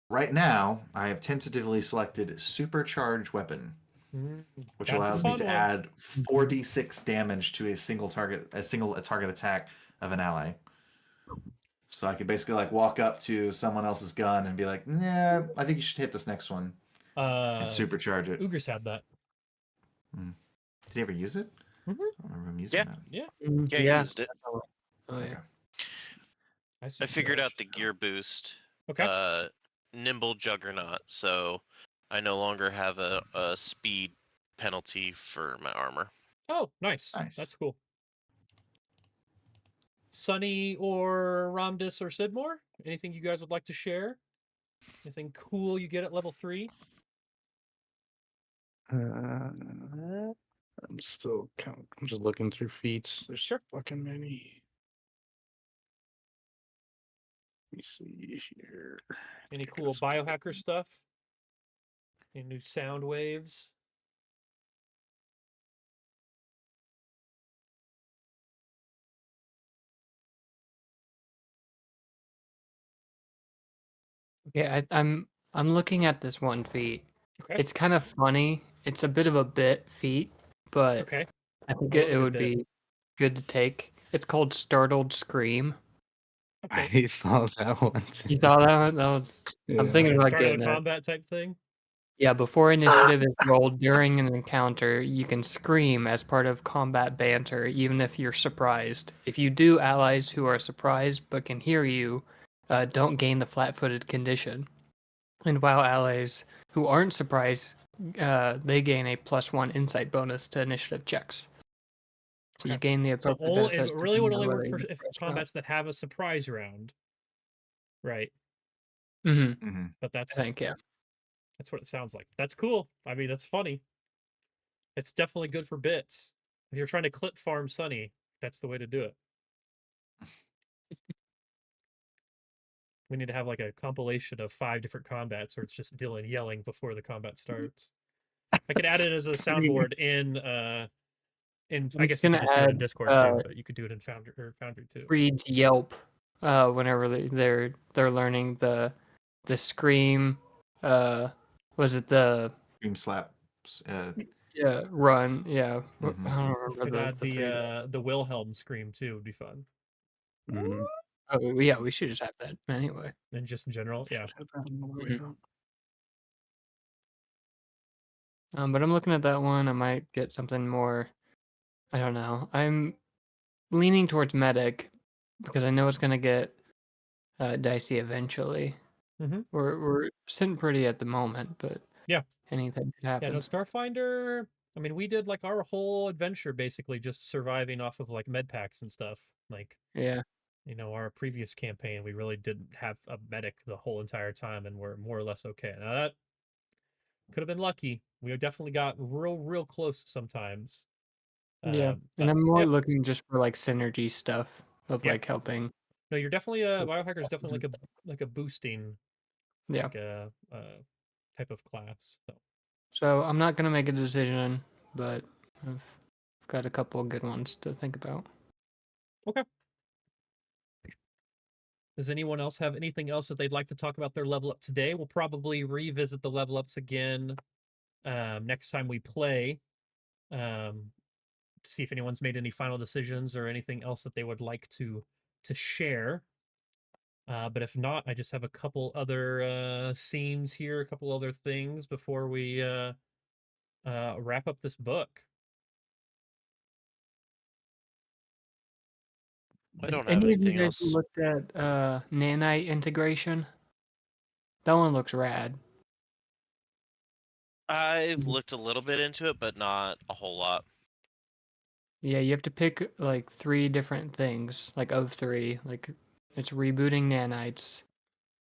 right now I have tentatively selected supercharged weapon, which allows me to add 4d6 damage to a single target attack of an ally. So I could basically like walk up to someone else's gun and be like, "Nah, I think you should hit this next one," and supercharge it. Ugris had that. Did he ever use it? Mm-hmm. I don't remember him using that. Yeah. Yeah, he used it. Oh, Okay. yeah. I figured out the gear boost. Okay. Nimble Juggernaut, so I no longer have a speed penalty for my armor. Oh, nice. That's cool. Sunny or Ramdis or Sidmore? Anything you guys would like to share? Anything cool you get at level 3? I'm still I'm just looking through feats. There's fucking many. Let me see here. Any cool biohacker stuff? Any new sound waves? Okay, I'm looking at this one feat. Okay. It's kind of funny. It's a bit of a bit feat, but okay. I think it would be good to take. It's called Startled Scream. Okay. I saw that one. You saw that one? That was. Yeah. I'm thinking about getting a combat type thing. Yeah, before initiative is rolled during an encounter, you can scream as part of combat banter, even if you're surprised. If you do, allies who are surprised but can hear you don't gain the flat-footed condition. And while allies who aren't surprised, they gain a +1 insight bonus to initiative checks. So you gain the appropriate benefits. It really would only work for combats that have a surprise round. Right. Mm-hmm. But that's... I think, yeah. That's what it sounds like. That's cool. I mean, that's funny. It's definitely good for bits. If you're trying to clip farm Sunny, that's the way to do it. We need to have like a compilation of 5 different combats where it's just Dylan yelling before the combat starts. I could add it as a soundboard in I guess you could just do it in Discord too, but you could do it in Foundry too. Reads yelp whenever they're learning the scream. Was it the scream slap? Yeah, run. Yeah, mm-hmm. I don't remember. You could add the Wilhelm scream too. Would be fun. Mm-hmm. Oh yeah, we should just have that anyway. And just in general, yeah. Mm-hmm. But I'm looking at that one. I might get something more. I don't know. I'm leaning towards medic because I know it's gonna get dicey eventually. Mm-hmm. We're sitting pretty at the moment, but yeah, anything could happen. Yeah, no, Starfinder. I mean, we did like our whole adventure basically just surviving off of like med packs and stuff. Like, yeah, our previous campaign, we really didn't have a medic the whole entire time, and we're more or less okay. Now that could have been lucky. We definitely got real close sometimes. Yeah, and I'm more looking just for like synergy stuff of like helping. No, you're definitely biohacker is definitely like a boosting, like a type of class. So I'm not gonna make a decision, but I've got a couple of good ones to think about. Okay. Does anyone else have anything else that they'd like to talk about their level up today? We'll probably revisit the level ups again next time we play. To see if anyone's made any final decisions or anything else that they would like to share. But if not, I just have a couple other scenes here, a couple other things before we wrap up this book. I don't have Any of you anything guys else. looked at nanite integration? That one looks rad. I've looked a little bit into it, but not a whole lot. Yeah, you have to pick like 3 different things, like of 3. Like it's rebooting nanites,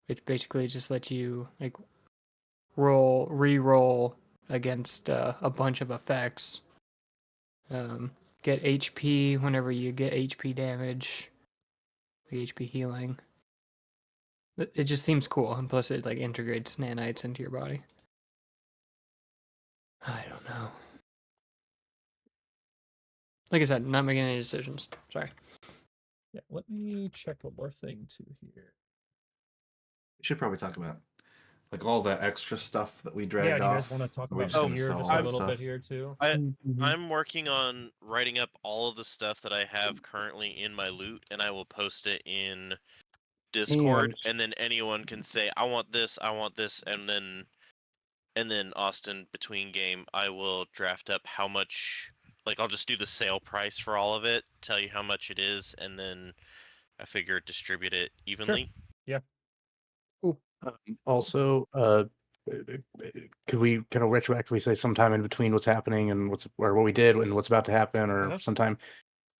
which basically just lets you like re-roll against a bunch of effects. Get HP whenever you get HP damage, like HP healing. It just seems cool, and plus it like integrates nanites into your body. I don't know. Like I said, not making any decisions. Sorry. Yeah, let me check one more thing too here. We should probably talk about like all the extra stuff that we dragged off. Yeah, do you guys want to talk about here just a little bit here too? I'm working on writing up all of the stuff that I have currently in my loot, and I will post it in Discord, and then anyone can say, I want this, and then Austin, between game, I will draft up how much, like I'll just do the sale price for all of it, tell you how much it is, and then I figure distribute it evenly. Sure. Yeah. Cool. Also, could we kind of retroactively say sometime in between what's happening and what we did and what's about to happen, or sometime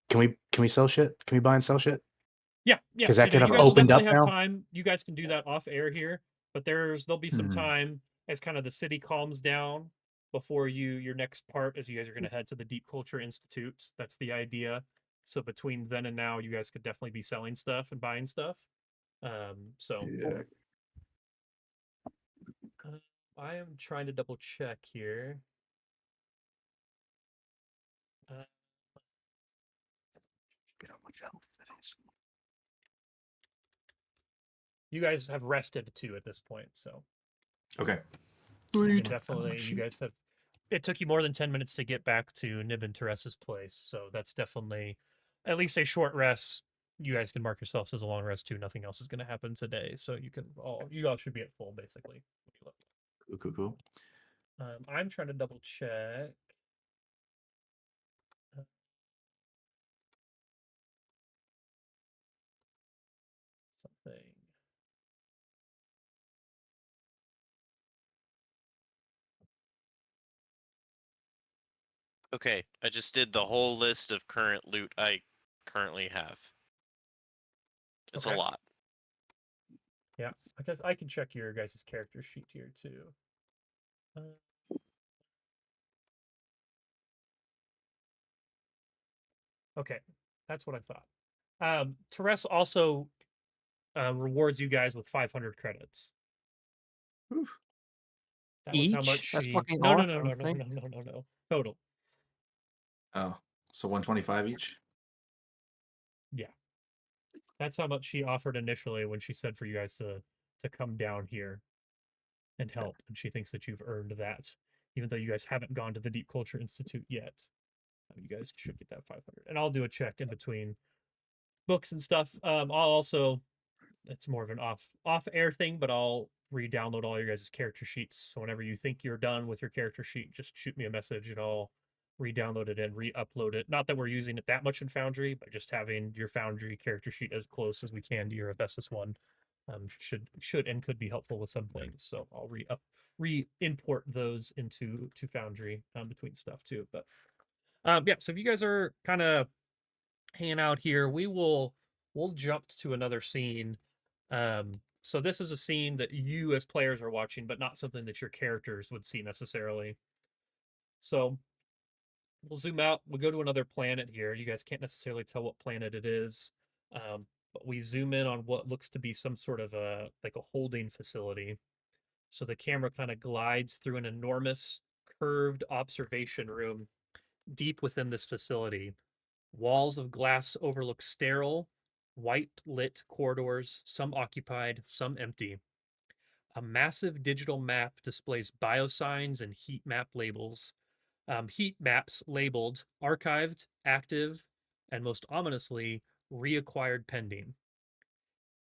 can we sell shit? Can we buy and sell shit? Yeah. Because so, that could have you guys opened will up definitely have now. time. You guys can do that off air here, but there'll be some time as kind of the city calms down before your next part, as you guys are going to head to the Deep Culture Institute. That's the idea. So between then and now, you guys could definitely be selling stuff and buying stuff. Yeah. I am trying to double check here. You guys have rested too at this point, so okay. So you definitely, you guys have. It took you more than 10 minutes to get back to Nib and Teresa's place, so that's definitely at least a short rest. You guys can mark yourselves as a long rest too. Nothing else is going to happen today, so you all should be at full basically. Cool. I'm trying to double check. Something. Okay, I just did the whole list of current loot I currently have. It's a lot. Yeah, I guess I can check your guys' character sheet here too. Okay, that's what I thought. Teresa also rewards you guys with 500 credits. Oof. That was how much That's she. fucking No, awesome. no. Total. Oh, so 125 each. Yeah, that's how much she offered initially when she said for you guys to come down here and help, and she thinks that you've earned that, even though you guys haven't gone to the Deep Culture Institute yet. You guys should get that 500, and I'll do a check in between books and stuff. I'll also. It's more of an off air thing, but I'll re-download all your guys' character sheets. So whenever you think you're done with your character sheet, just shoot me a message and I'll re-download it and re-upload it. Not that we're using it that much in Foundry, but just having your Foundry character sheet as close as we can to your Abessus one should and could be helpful with some things. So I'll re-import those into Foundry between stuff too. But yeah, so if you guys are kind of hanging out here, we'll we'll jump to another scene. So this is a scene that you as players are watching, but not something that your characters would see necessarily. So we'll zoom out. We'll go to another planet here. You guys can't necessarily tell what planet it is, but we zoom in on what looks to be some sort of a holding facility. So the camera kind of glides through an enormous curved observation room deep within this facility. Walls of glass overlook sterile, white lit corridors, some occupied, some empty. A massive digital map displays biosigns and heat map labels. Heat maps labeled archived, active, and most ominously, reacquired pending.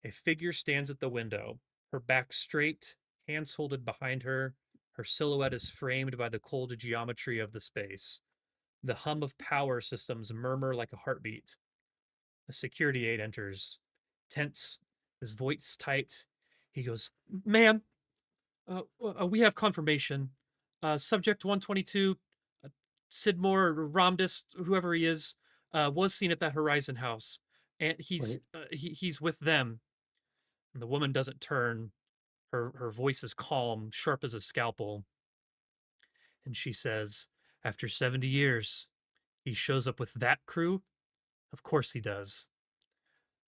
A figure stands at the window, her back straight, hands folded behind her. Her silhouette is framed by the cold geometry of the space. The hum of power systems murmur like a heartbeat. A security aide enters, tense, his voice tight. He goes, "Ma'am, we have confirmation. Subject 122, Sidmore or Ramdis, whoever he is, was seen at that Horizon house, and he's with them." And the woman doesn't turn. Her voice is calm, sharp as a scalpel. And she says, "After 70 years, he shows up with that crew? Of course he does."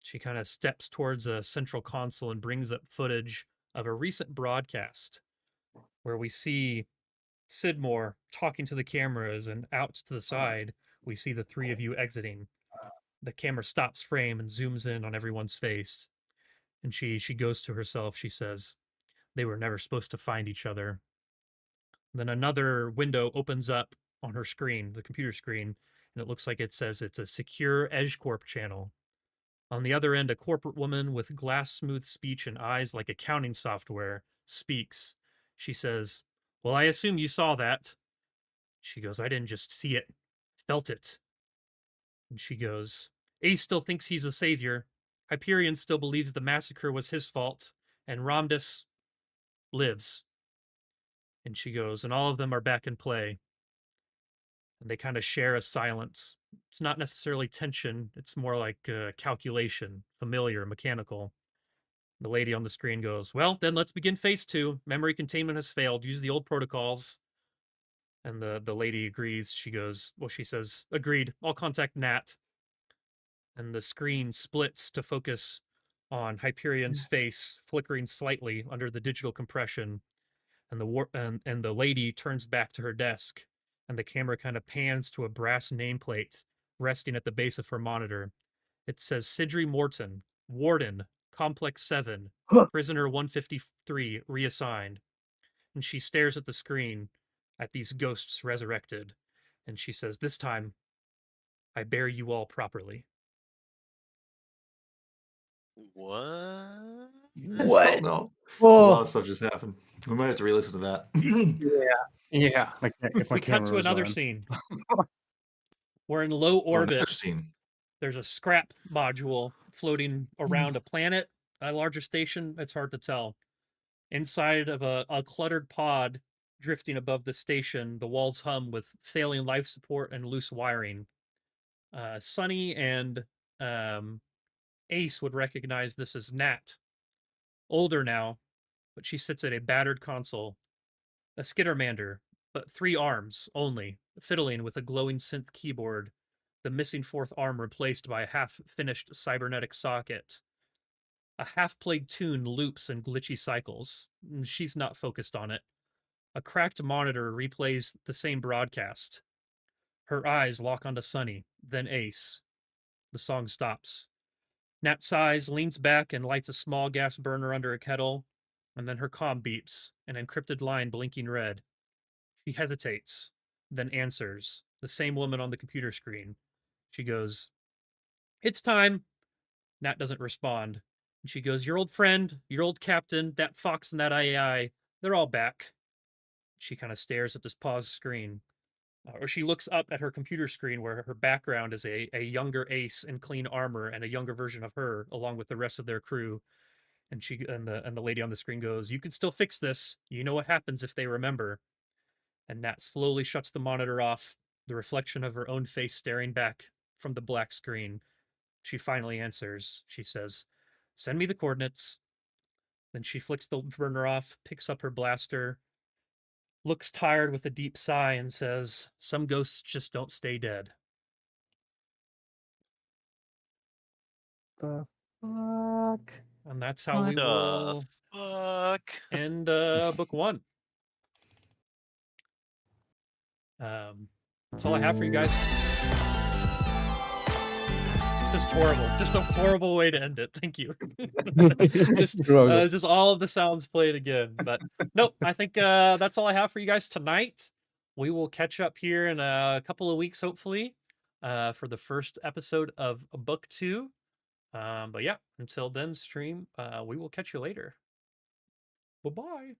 She kind of steps towards a central console and brings up footage of a recent broadcast where we see Sidmore talking to the cameras, and out to the side, we see the three of you exiting. The camera stops frame and zooms in on everyone's face. And she goes to herself. She says, "They were never supposed to find each other." Then another window opens up on her screen, the computer screen, and it looks like it says it's a secure EdgeCorp channel. On the other end, a corporate woman with glass smooth speech and eyes like accounting software speaks. She says, "Well, I assume you saw that." She goes, "I didn't just see it, felt it." And she goes, "Ace still thinks he's a savior. Hyperion still believes the massacre was his fault, and Ramdis lives." And she goes, "And all of them are back in play." And they kind of share a silence. It's not necessarily tension, it's more like calculation, familiar, mechanical. The lady on the screen goes, "Well, then let's begin phase 2. Memory containment has failed. Use the old protocols." And the lady agrees. She goes, well, she says, "Agreed. I'll contact Nat." And the screen splits to focus on Hyperion's face flickering slightly under the digital compression. And the lady turns back to her desk, and the camera kind of pans to a brass nameplate resting at the base of her monitor. It says Sidri Morton, Warden, Complex 7, Prisoner 153, reassigned. And she stares at the screen, at these ghosts resurrected, and she says, "This time, I bear you all properly." What? What? No. A lot of stuff just happened. We might have to re-listen to that. Yeah. We cut to another scene. We're in low orbit. There's a scrap module floating around a planet, a larger station. It's hard to tell. Inside of a cluttered pod drifting above the station, the walls hum with failing life support and loose wiring. Sunny and Ace would recognize this as Nat. Older now, but she sits at a battered console. A Skittermander, but 3 arms only, fiddling with a glowing synth keyboard, the missing 4th arm replaced by a half-finished cybernetic socket. A half-played tune loops in glitchy cycles. She's not focused on it. A cracked monitor replays the same broadcast. Her eyes lock onto Sunny, then Ace. The song stops. Nat sighs, leans back, and lights a small gas burner under a kettle, and then her comm beeps, an encrypted line blinking red. She hesitates, then answers, the same woman on the computer screen. She goes, "It's time." Nat doesn't respond. And she goes, "Your old friend, your old captain, that fox and that AI, they're all back." She kind of stares at this paused screen. Or she looks up at her computer screen where her background is a younger Ace in clean armor and a younger version of her, along with the rest of their crew. And the lady on the screen goes, "You can still fix this. You know what happens if they remember." And Nat slowly shuts the monitor off, the reflection of her own face staring back from the black screen. she finally answers. She says, "Send me the coordinates." Then she flicks the burner off, picks up her blaster, looks tired with a deep sigh, and says, "Some ghosts just don't stay dead." The fuck? And that's how What we will fuck? end book 1. That's all I have for you guys. Just horrible. Just a horrible way to end it. Thank you. Just all of the sounds played again. But nope, I think that's all I have for you guys tonight. We will catch up here in a couple of weeks, hopefully, for the first episode of book 2. But yeah, until then, stream, we will catch you later. Bye-bye.